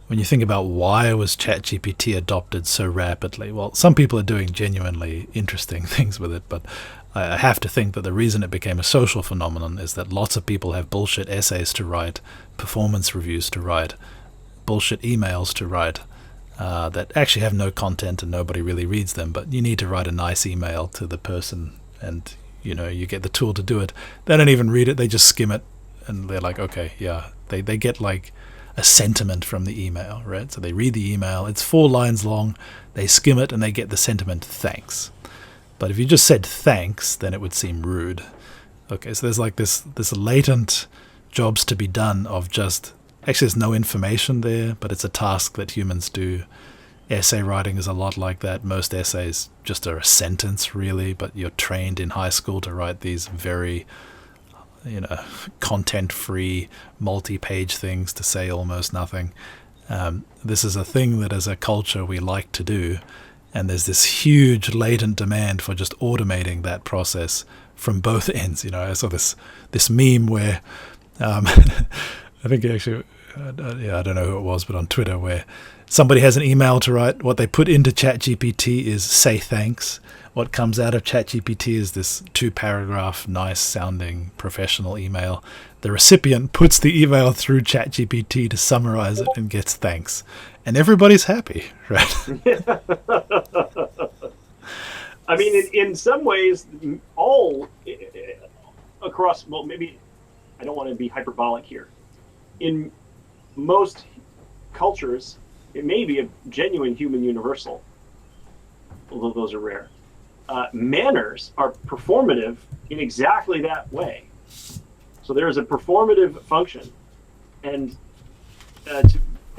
when you think about why was ChatGPT adopted so rapidly, well, some people are doing genuinely interesting things with it, but I have to think that the reason it became a social phenomenon is that lots of people have bullshit essays to write, performance reviews to write, bullshit emails to write, that actually have no content and nobody really reads them, but you need to write a nice email to the person, and you get the tool to do it. They don't even read it, they just skim it, and they're like, okay, yeah. They get like a sentiment from the email, right? So they read the email, it's 4 lines long, they skim it and they get the sentiment, thanks. But if you just said thanks, then it would seem rude. Okay, so there's like this latent jobs to be done of just, actually there's no information there, but it's a task that humans do. Essay writing is a lot like that. Most essays just are a sentence, really, but you're trained in high school to write these very, content-free, multi-page things to say almost nothing. This is a thing that as a culture we like to do, and there's this huge latent demand for just automating that process from both ends. I saw this meme where, I think actually, I don't know who it was, but on Twitter, where somebody has an email to write. What they put into ChatGPT is say thanks. What comes out of ChatGPT is this 2-paragraph, nice-sounding professional email. The recipient puts the email through ChatGPT to summarize it and gets thanks. And everybody's happy, right? I mean, in some ways, all across, well, maybe I don't want to be hyperbolic here. In most cultures, it may be a genuine human universal, although those are rare. Manners are performative in exactly that way. So there is a performative function, and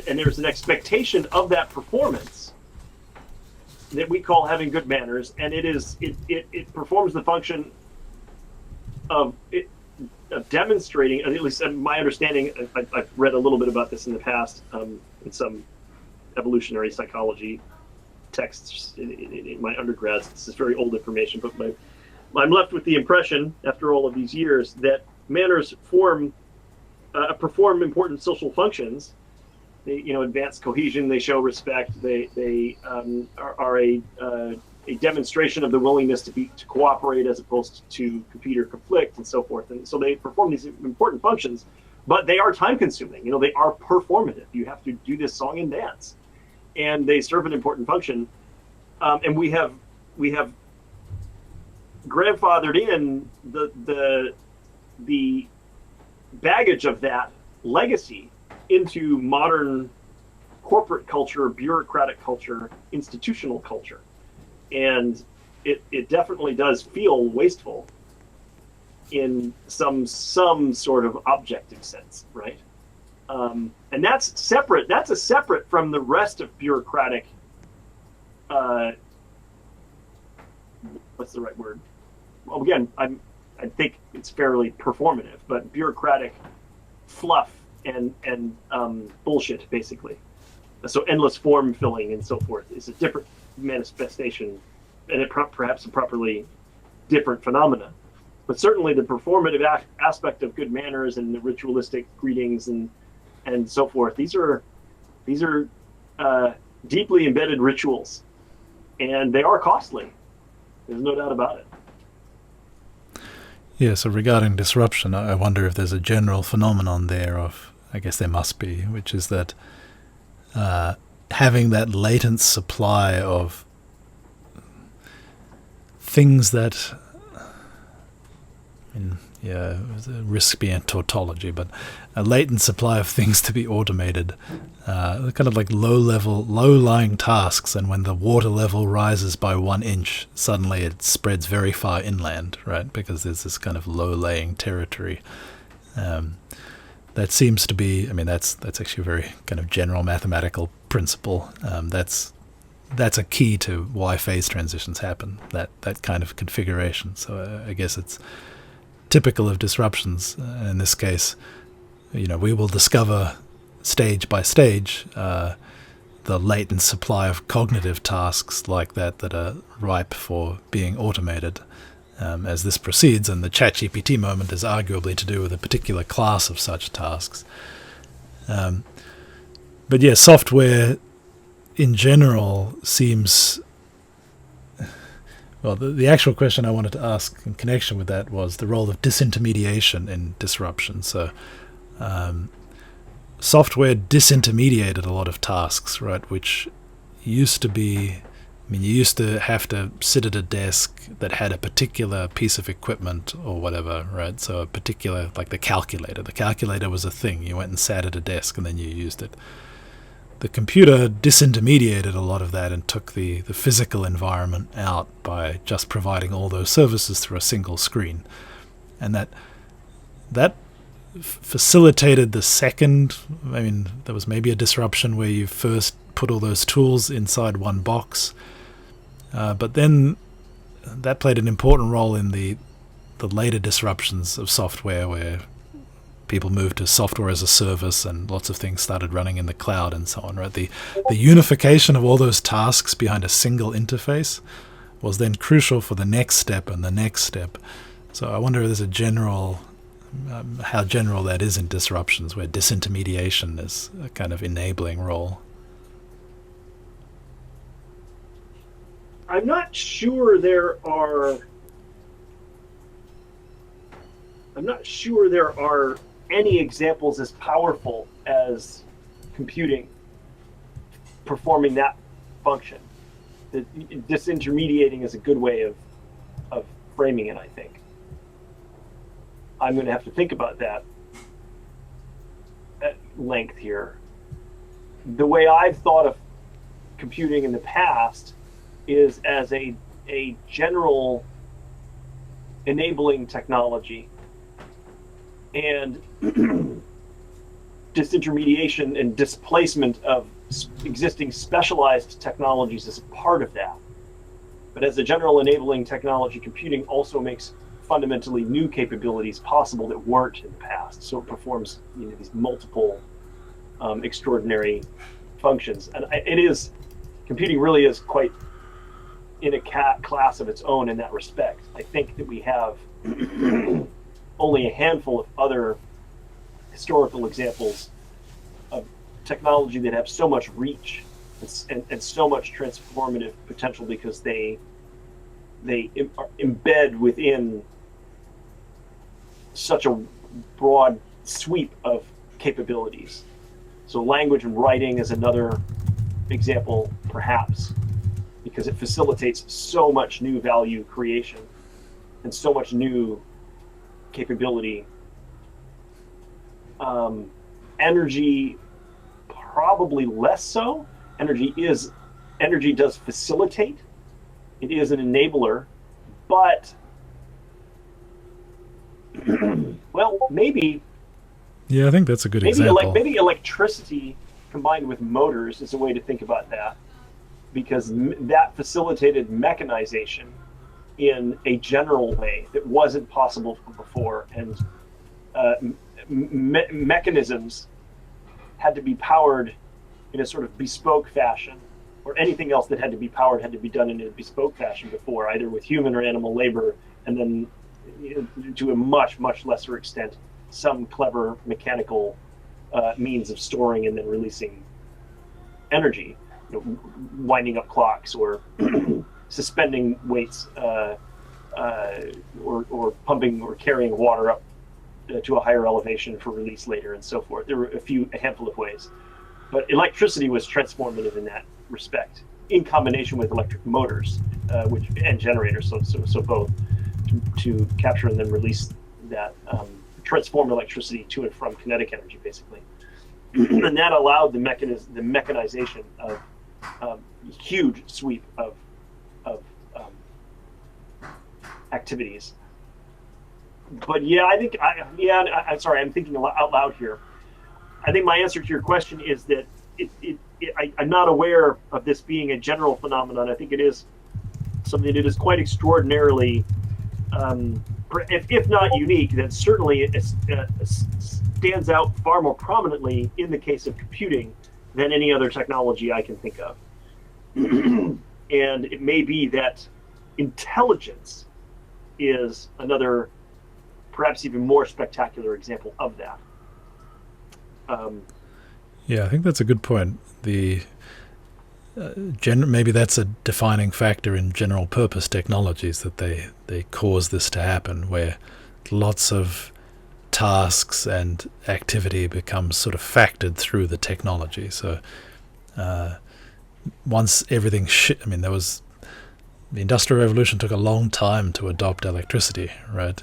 there's an expectation of that performance that we call having good manners, and it performs the function of demonstrating, at least my understanding. I've read a little bit about this in the past in some evolutionary psychology texts in my undergrads. This is very old information, but I'm left with the impression, after all of these years, that manners perform important social functions. They, advance cohesion. They show respect. They are a demonstration of the willingness to cooperate as opposed to compete or conflict, and so forth. And so they perform these important functions, but they are time consuming. They are performative. You have to do this song and dance, and they serve an important function. And we have grandfathered in the baggage of that legacy into modern corporate culture, bureaucratic culture, institutional culture. And it definitely does feel wasteful in some sort of objective sense, right? And that's separate. That's a separate from the rest of bureaucratic. What's the right word? Well, again, I think it's fairly performative, but bureaucratic fluff and bullshit, basically. So endless form filling and so forth is a different manifestation, and perhaps a properly different phenomena. But certainly the performative aspect of good manners and the ritualistic greetings and so forth, these are deeply embedded rituals, and they are costly. There's no doubt about it. Yeah, so regarding disruption, I wonder if there's a general phenomenon there of, I guess there must be, which is that having that latent supply of things that, risk being tautology, but a latent supply of things to be automated, kind of like low-lying tasks, and when the water level rises by 1 inch, suddenly it spreads very far inland, right? Because there's this kind of low-lying territory. That seems to be, that's actually a very kind of general mathematical principle. That's a key to why phase transitions happen, that kind of configuration. So I guess it's typical of disruptions. In this case, we will discover stage by stage the latent supply of cognitive tasks like that are ripe for being automated as this proceeds, and the ChatGPT moment is arguably to do with a particular class of such tasks. But yeah, software in general seems... Well, the actual question I wanted to ask in connection with that was the role of disintermediation in disruption. So software disintermediated a lot of tasks, right, which used to be... you used to have to sit at a desk that had a particular piece of equipment or whatever, right? So a particular, like the calculator. The calculator was a thing. You went and sat at a desk and then you used it. The computer disintermediated a lot of that and took the physical environment out by just providing all those services through a single screen. And that facilitated the second... there was maybe a disruption where you first put all those tools inside one box, but then that played an important role in the later disruptions of software, where people moved to software as a service and lots of things started running in the cloud and so on, right? The unification of all those tasks behind a single interface was then crucial for the next step and the next step. So I wonder if there's a general... how general that is in disruptions, where disintermediation is a kind of enabling role. I'm not sure there are any examples as powerful as computing performing that function. Disintermediating is a good way of framing it, I think. I'm going to have to think about that at length here. The way I've thought of computing in the past is as a general enabling technology, and disintermediation and displacement of existing specialized technologies is a part of that. But as a general enabling technology, computing also makes fundamentally new capabilities possible that weren't in the past. So it performs these multiple extraordinary functions. And it is computing really is quite in a class of its own in that respect. I think that we have only a handful of other historical examples of technology that have so much reach and so much transformative potential because they embed within such a broad sweep of capabilities. So language and writing is another example, perhaps, because it facilitates so much new value creation and so much new capability. Energy, probably less so. Energy does facilitate. It is an enabler, but well, maybe. Yeah, I think that's a good example. Maybe electricity combined with motors is a way to think about that, because that facilitated mechanization in a general way that wasn't possible before, and mechanisms had to be powered in a sort of bespoke fashion, or anything else that had to be powered had to be done in a bespoke fashion before, either with human or animal labor, and then to a much, much lesser extent, some clever mechanical means of storing and then releasing energy, winding up clocks or suspending weights or pumping or carrying water up to a higher elevation for release later and so forth. There were a handful of ways. But electricity was transformative in that respect, in combination with electric motors and generators, so both, to capture and then release that, transform electricity to and from kinetic energy, basically. And that allowed the mechanization of huge sweep of activities. But yeah, I'm sorry, I'm thinking out loud here. I think my answer to your question is that I'm not aware of this being a general phenomenon. I think it is something that is quite extraordinarily, if not unique, then certainly it stands out far more prominently in the case of computing than any other technology I can think of. And it may be that intelligence is another, perhaps even more spectacular example of that. Yeah, I think that's a good point. The maybe that's a defining factor in general purpose technologies, that they cause this to happen, where lots of tasks and activity becomes sort of factored through the technology. So once everything the Industrial Revolution took a long time to adopt electricity, right?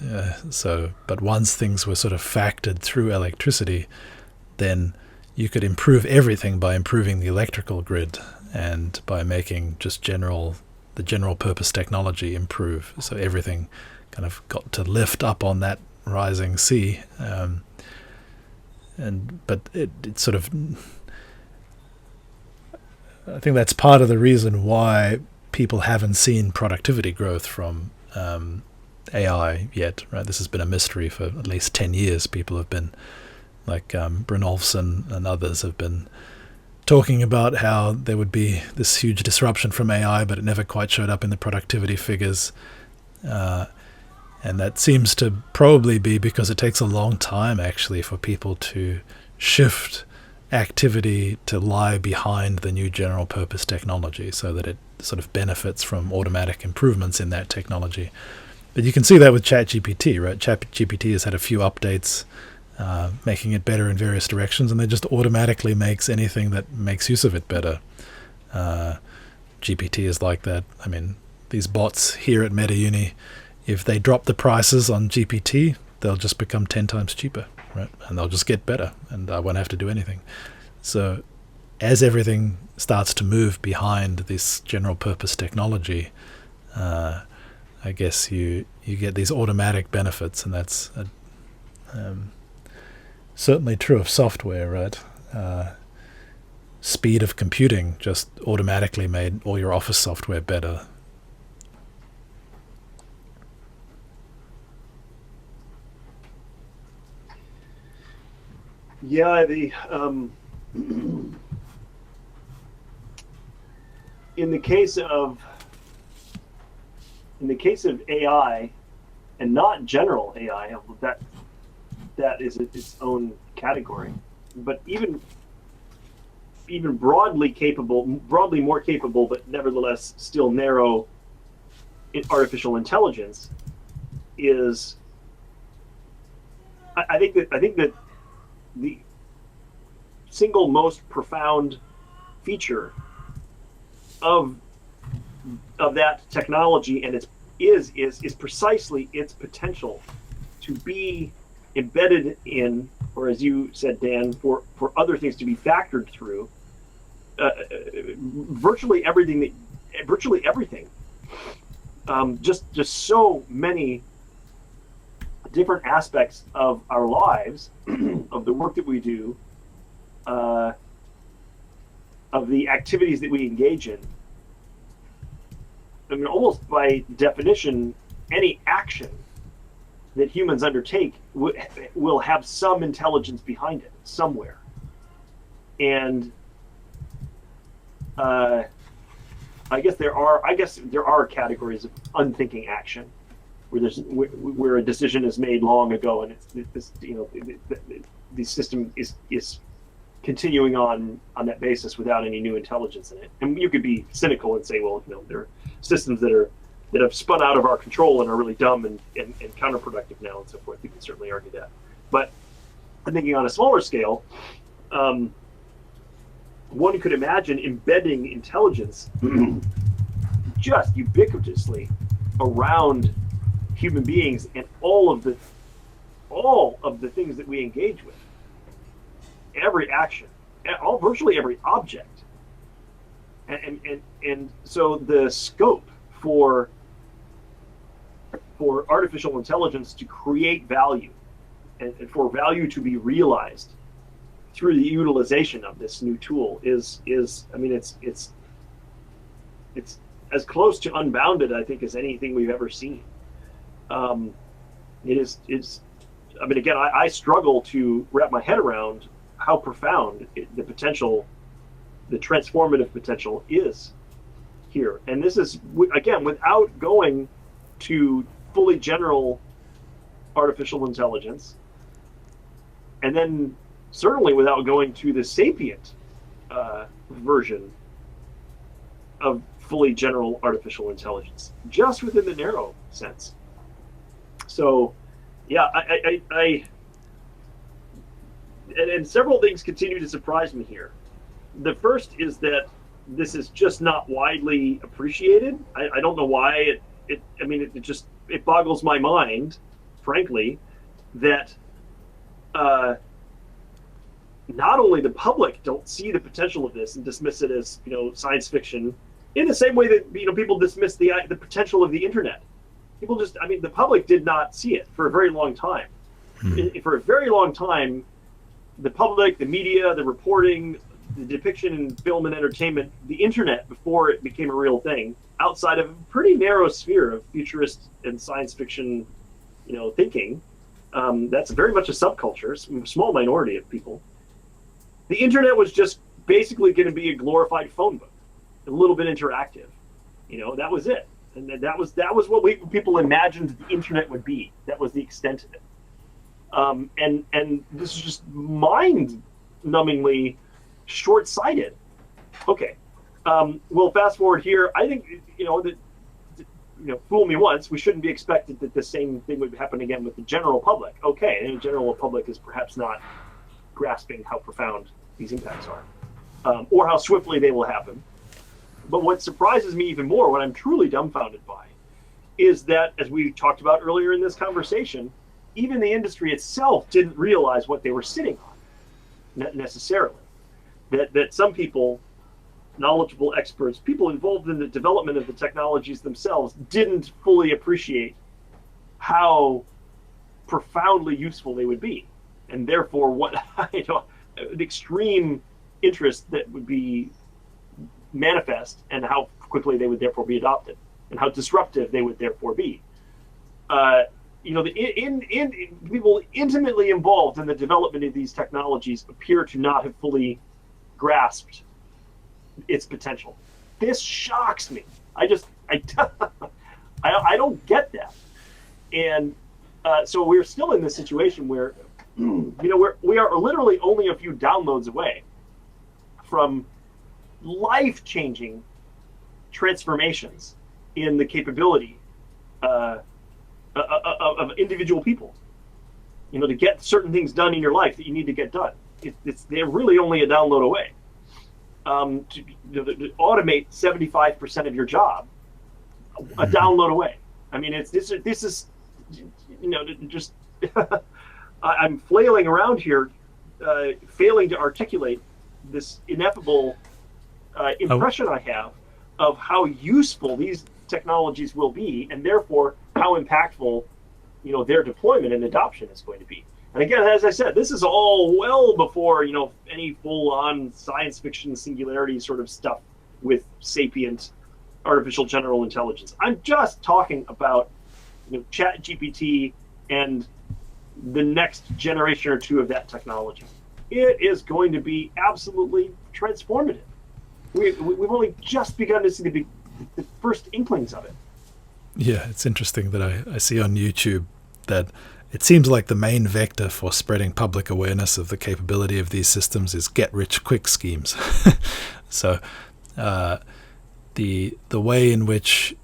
But once things were sort of factored through electricity, then you could improve everything by improving the electrical grid and by making just the general purpose technology improve. So everything kind of got to lift up on that rising sea. But it sort of, I think that's part of the reason why people haven't seen productivity growth from AI yet, right? This has been a mystery for at least 10 years. People have been, like Brynolfsson and others, have been talking about how there would be this huge disruption from AI, but it never quite showed up in the productivity figures. And that seems to probably be because it takes a long time, actually, for people to shift activity to lie behind the new general purpose technology, so that it sort of benefits from automatic improvements in that technology. But you can see that with ChatGPT, right? ChatGPT has had a few updates, making it better in various directions, and it just automatically makes anything that makes use of it better. GPT is like that. I mean, these bots here at MetaUni, if they drop the prices on GPT, they'll just become 10 times cheaper, right? And they'll just get better, and I won't have to do anything. So as everything starts to move behind this general purpose technology, I guess you get these automatic benefits, and that's certainly true of software, right? Speed of computing just automatically made all your Office software better. Yeah, in the case of AI, and not general AI, that is its own category, but even broadly more capable, but nevertheless still narrow, artificial intelligence is. I think that the single most profound feature of that technology and its is precisely its potential to be embedded in, or as you said, Dan, for other things to be factored through virtually everything. Just so many different aspects of our lives, of the work that we do, of the activities that we engage in. I mean, almost by definition, any action that humans undertake will have some intelligence behind it somewhere. And I guess there are categories of unthinking action where a decision is made long ago, and the system is continuing on that basis without any new intelligence in it. And you could be cynical and say, well, there are systems that have spun out of our control and are really dumb and counterproductive now and so forth. You can certainly argue that. But I'm thinking on a smaller scale, one could imagine embedding intelligence just ubiquitously around human beings and all of the things that we engage with. Every action, virtually every object, and so the scope for artificial intelligence to create value and for value to be realized through the utilization of this new tool is I mean it's as close to unbounded, I think, as anything we've ever seen. It's I mean, again, I struggle to wrap my head around how profound the transformative potential is here. And this is, again, without going to fully general artificial intelligence, and then certainly without going to the sapient version of fully general artificial intelligence, just within the narrow sense. So, yeah, and several things continue to surprise me here. The first is that this is just not widely appreciated. I don't know why. It boggles my mind, frankly, that not only the public don't see the potential of this and dismiss it as science fiction, in the same way that people dismiss the potential of the internet. People the public did not see it for a very long time. For a very long time, the public, the media, the reporting, the depiction in film and entertainment, the internet, before it became a real thing, outside of a pretty narrow sphere of futurist and science fiction, thinking, that's very much a subculture, a small minority of people. The internet was just basically going to be a glorified phone book, a little bit interactive. That was it. And that was what people imagined the internet would be. That was the extent of it. And this is just mind-numbingly short-sighted. Okay. Well, fast forward here. I think fool me once. We shouldn't be expected that the same thing would happen again with the general public. Okay, and the general public is perhaps not grasping how profound these impacts are, or how swiftly they will happen. But what surprises me even more, what I'm truly dumbfounded by, is that, as we talked about earlier in this conversation, even the industry itself didn't realize what they were sitting on, necessarily. That some people, knowledgeable experts, people involved in the development of the technologies themselves, didn't fully appreciate how profoundly useful they would be, and therefore what an extreme interest that would be manifest, and how quickly they would therefore be adopted, and how disruptive they would therefore be. People intimately involved in the development of these technologies appear to not have fully grasped its potential. this shocks me. I don't get that. And so we're still in this situation where, we are literally only a few downloads away from life-changing transformations in the capability of individual people. To get certain things done in your life that you need to get done. They're really only a download away. To automate 75% of your job, a download away. I mean, this is just I'm flailing around here, failing to articulate this ineffable impression I have of how useful these technologies will be, and therefore how impactful their deployment and adoption is going to be. And again, as I said, this is all well before any full-on science fiction singularity sort of stuff with sapient artificial general intelligence. I'm just talking about ChatGPT and the next generation or two of that technology. It is going to be absolutely transformative. We've only just begun to see the first inklings of it. Yeah, it's interesting that I see on YouTube that it seems like the main vector for spreading public awareness of the capability of these systems is get-rich-quick schemes. So the way in which,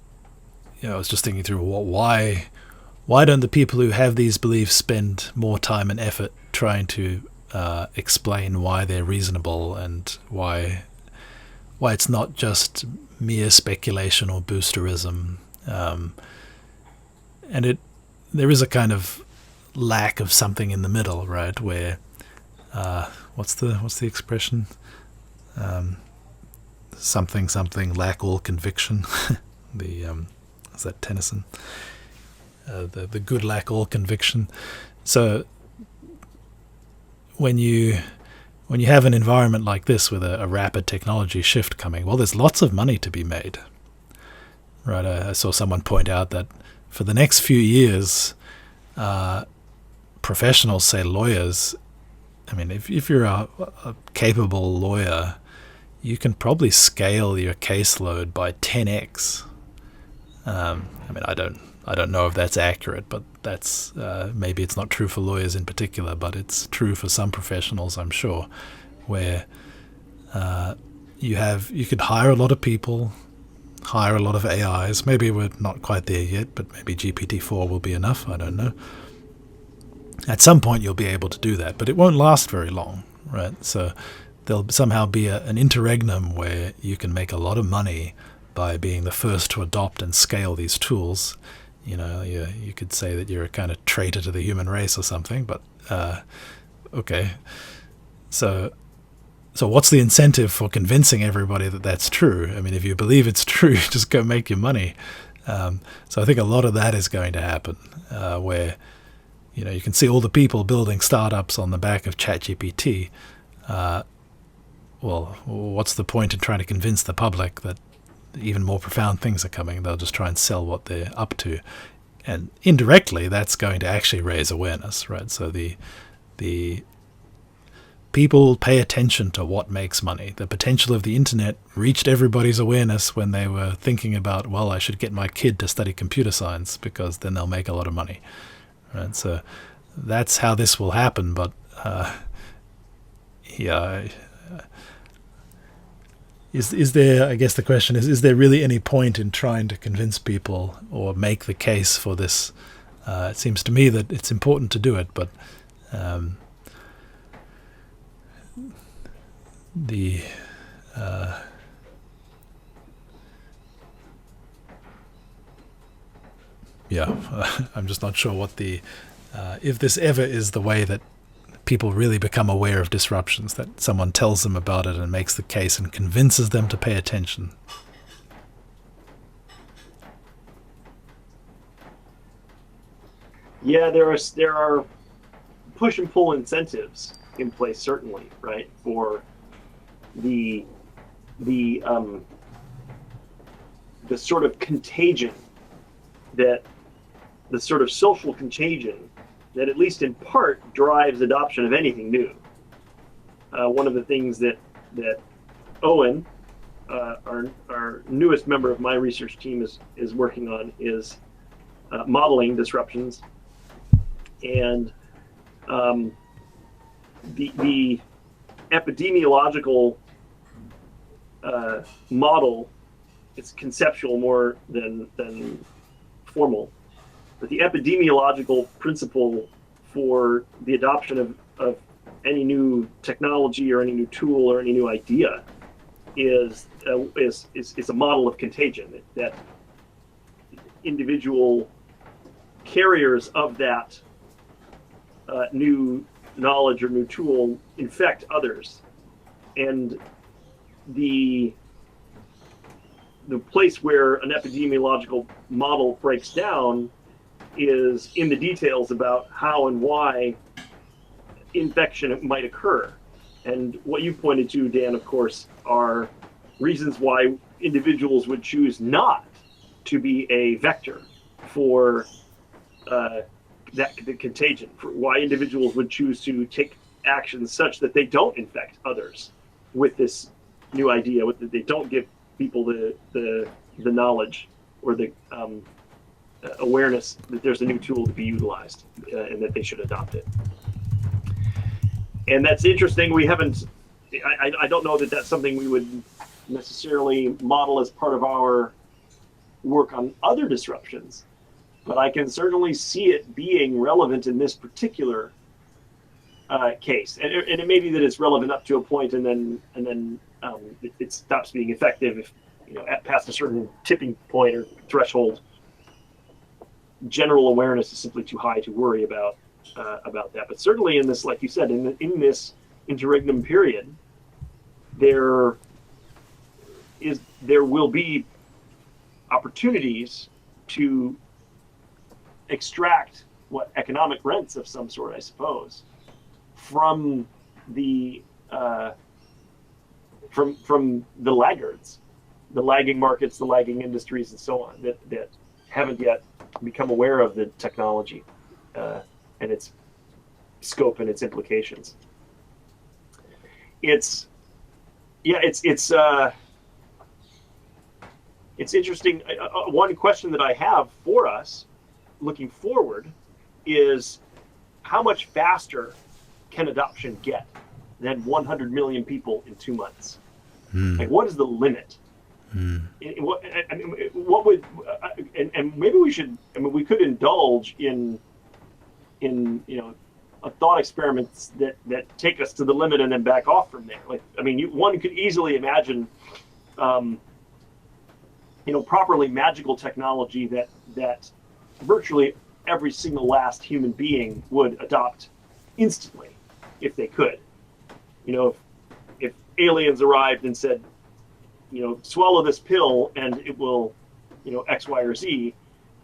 I was just thinking through why don't the people who have these beliefs spend more time and effort trying to explain why they're reasonable and why it's not just mere speculation or boosterism. And there is a kind of lack of something in the middle, right? Where what's the expression? Something lack all conviction. Is that Tennyson? The good lack all conviction. So when you have an environment like this with a rapid technology shift coming, well, there's lots of money to be made, right? I saw someone point out that for the next few years, professionals, say lawyers, I mean, if you're a capable lawyer, you can probably scale your caseload by 10x. I mean, I don't know if that's accurate, but that's maybe it's not true for lawyers in particular, but it's true for some professionals, I'm sure, where you could hire a lot of people, hire a lot of AIs. Maybe we're not quite there yet, but maybe GPT-4 will be enough. I don't know. At some point, you'll be able to do that, but it won't last very long, right? So there'll somehow be an interregnum where you can make a lot of money by being the first to adopt and scale these tools. You could say that you're a kind of traitor to the human race or something, but okay. So what's the incentive for convincing everybody that that's true? I mean, if you believe it's true, just go make your money. So I think a lot of that is going to happen, where you can see all the people building startups on the back of ChatGPT. Well, what's the point in trying to convince the public that even more profound things are coming? They'll just try and sell what they're up to. And indirectly, that's going to actually raise awareness, right? So the people pay attention to what makes money. The potential of the internet reached everybody's awareness when they were thinking about, well, I should get my kid to study computer science because then they'll make a lot of money, right? So that's how this will happen. But is there, I guess the question is there really any point in trying to convince people or make the case for this? It seems to me that it's important to do it, but I'm just not sure what if this ever is the way that people really become aware of disruptions, that someone tells them about it and makes the case and convinces them to pay attention. Yeah, there are push and pull incentives in place, certainly, right, for the sort of contagion, that the sort of social contagion that at least in part drives adoption of anything new. One of the things that Owen our newest member of my research team is working on is modeling disruptions, and the epidemiological model. It's conceptual more than formal, but the epidemiological principle for the adoption of any new technology or any new tool or any new idea is a model of contagion, that individual carriers of that new knowledge or new tool infect others, and the place where an epidemiological model breaks down is in the details about how and why infection might occur. And what you pointed to, Dan, of course, are reasons why individuals would choose not to be a vector for the contagion, for why individuals would choose to take actions such that they don't infect others with this new idea, they don't give people the knowledge or the awareness that there's a new tool to be utilized and that they should adopt it. And that's interesting. We haven't, I don't know that that's something we would necessarily model as part of our work on other disruptions, but I can certainly see it being relevant in this particular case. And it may be that it's relevant up to a point, and then it stops being effective if, past a certain tipping point or threshold, general awareness is simply too high to worry about that. But certainly in this, like you said, in this interregnum period, there will be opportunities to extract economic rents of some sort, I suppose, from the from the laggards, the lagging markets, the lagging industries, and so on that haven't yet become aware of the technology and its scope and its implications. It's interesting. One question that I have for us looking forward is, how much faster can adoption get than 100 million people in 2 months? Like, what is the limit? What would and maybe we should, we could indulge in thought experiments that take us to the limit and then back off from there. One could easily imagine properly magical technology that virtually every single last human being would adopt instantly if they could. If aliens arrived and said, swallow this pill and it will, X, Y, or Z,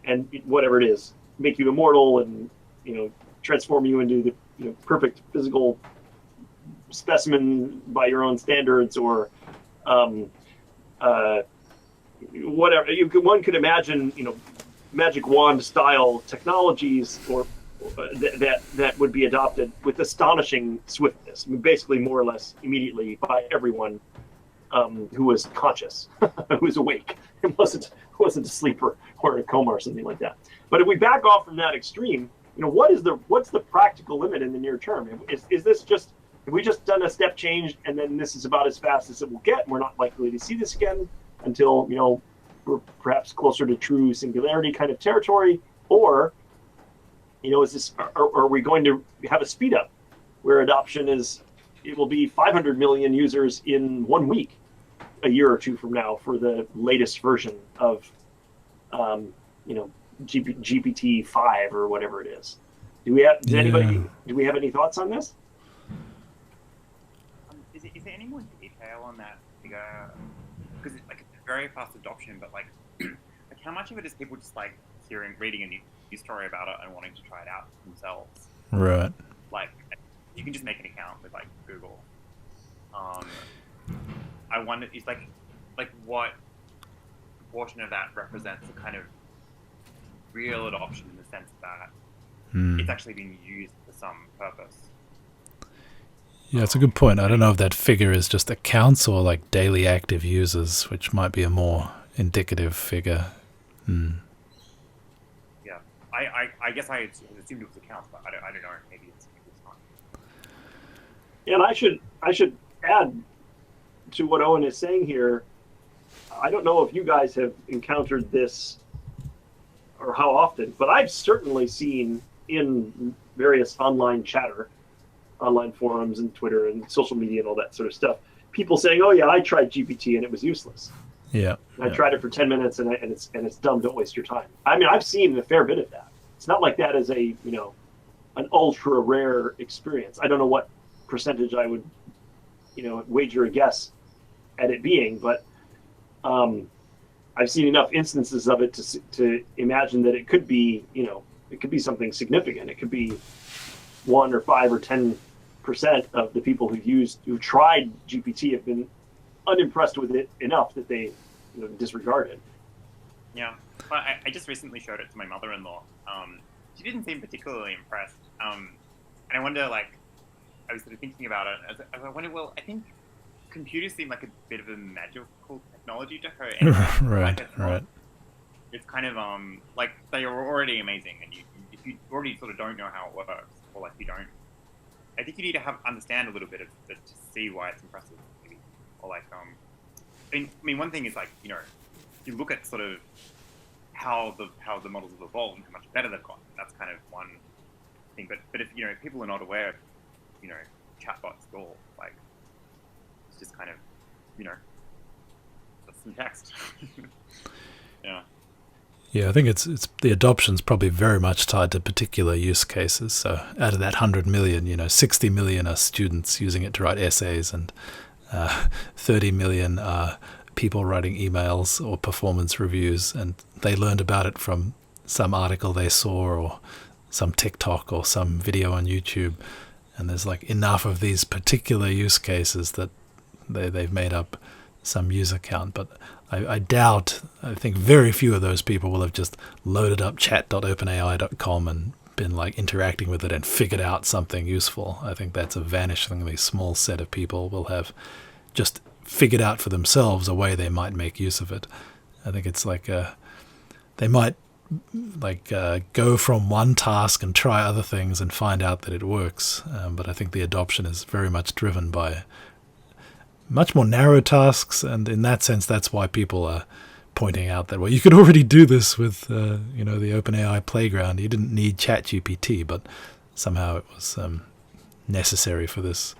and whatever it is, make you immortal and, transform you into the perfect physical specimen by your own standards, or whatever. One could imagine, magic wand style technologies or that would be adopted with astonishing swiftness. Basically, more or less immediately by everyone who was conscious, who was awake, and wasn't asleep or in a coma or something like that. But if we back off from that extreme, what's the practical limit in the near term? Is this just, have we just done a step change and then this is about as fast as it will get, and we're not likely to see this again until we're perhaps closer to true singularity kind of territory? Or is this, are we going to have a speed up where adoption it will be 500 million users in 1 week, a year or two from now, for the latest version of GPT-5 or whatever it is? Do we have any thoughts on this? Is there any more detail on that figure? Because it's very fast adoption, but how much of it is people just reading a news story about it and wanting to try it out themselves? Right. You can just make an account with Google. I wonder, is what portion of that represents a kind of real adoption in the sense that it's actually being used for some purpose? Yeah, it's a good point. I don't know if that figure is just accounts or like daily active users, which might be a more indicative figure. Yeah, I guess I assumed it was accounts, but I don't know. Maybe it's not. And I should add to what Owen is saying here. I don't know if you guys have encountered this or how often, but I've certainly seen in various online chatter, online forums and Twitter and social media and all that sort of stuff, people saying, "Oh yeah, I tried GPT and it was useless. Yeah. I tried it for 10 minutes and it's dumb. Don't waste your time." I mean, I've seen a fair bit of that. It's not like that is a an ultra rare experience. I don't know what percentage I would wager a guess at it being, but I've seen enough instances of it to imagine that it could be it could be something significant. It could be 1 or 5 or 10% of the people who've tried GPT have been unimpressed with it enough that they disregard it. Yeah, but I just recently showed it to my mother-in-law. She didn't seem particularly impressed, and I wonder, like, I was sort of thinking about it. I wonder, well, I think computers seem like a bit of a magical technology to her. Anyway. Right. It's kind of like they are already amazing, and if you already sort of don't know how it works, or like you don't, I think you need to understand a little bit of it to see why it's impressive, maybe. Or like I mean, one thing is like if you look at sort of how the models have evolved and how much better they've gotten, that's kind of one thing. But if people are not aware of chatbots at all, like it's just kind of that's some text. Yeah. Yeah, I think it's the adoption's probably very much tied to particular use cases. So out of that 100 million, 60 million are students using it to write essays, and 30 million are people writing emails or performance reviews, and they learned about it from some article they saw or some TikTok or some video on YouTube. And there's like enough of these particular use cases that they've made up some user count. But I think very few of those people will have just loaded up chat.openai.com and been like interacting with it and figured out something useful. I think that's a vanishingly small set of people will have just figured out for themselves a way they might make use of it. I think it's like they might go from one task and try other things and find out that it works. But I think the adoption is very much driven by much more narrow tasks, and in that sense, that's why people are pointing out that, well, you could already do this with the OpenAI playground. You didn't need ChatGPT, but somehow it was necessary for this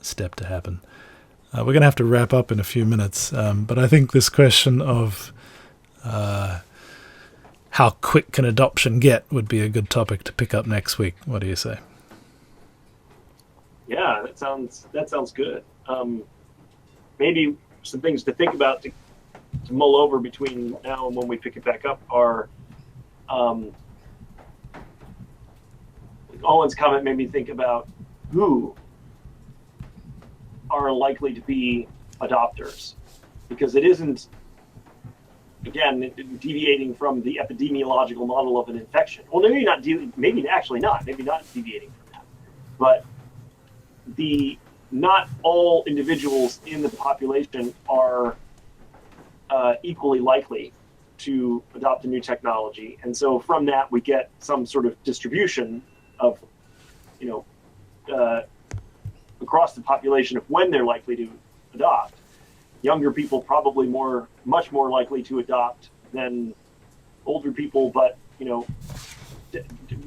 step to happen. We're going to have to wrap up in a few minutes, but I think this question of how quick can adoption get would be a good topic to pick up next week. What do you say? Yeah, that sounds good. Maybe some things to think about to mull over between now and when we pick it back up are Owen's comment made me think about who are likely to be adopters, because it isn't, again, deviating from the epidemiological model of an infection. Well, maybe not deviating from that, but not all individuals in the population are equally likely to adopt a new technology, and so from that we get some sort of distribution of, across the population of when they're likely to adopt. Younger people probably much more likely to adopt than older people, but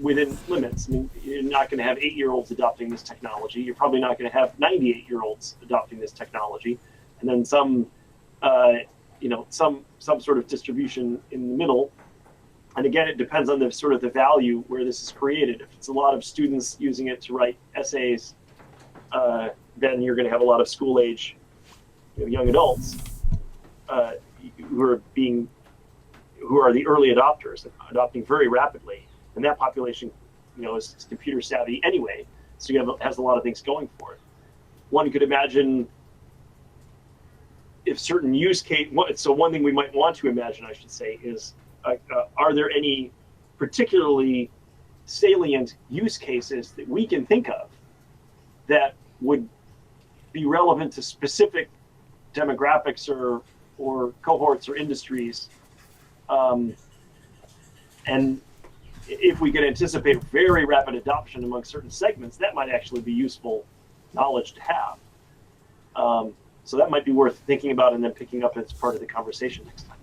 within limits. I mean, you're not going to have 8-year-olds adopting this technology. You're probably not going to have 98-year-olds adopting this technology, and then some sort of distribution in the middle. And again, it depends on the value where this is created. If it's a lot of students using it to write essays, then you're going to have a lot of school-age young adults who are the early adopters, adopting very rapidly. And that population, is computer savvy anyway, so has a lot of things going for it. One could imagine if certain use case. So one thing we might want to imagine, I should say, is are there any particularly salient use cases that we can think of that would be relevant to specific demographics or cohorts or industries. And if we could anticipate very rapid adoption among certain segments, that might actually be useful knowledge to have. So that might be worth thinking about and then picking up as part of the conversation next time.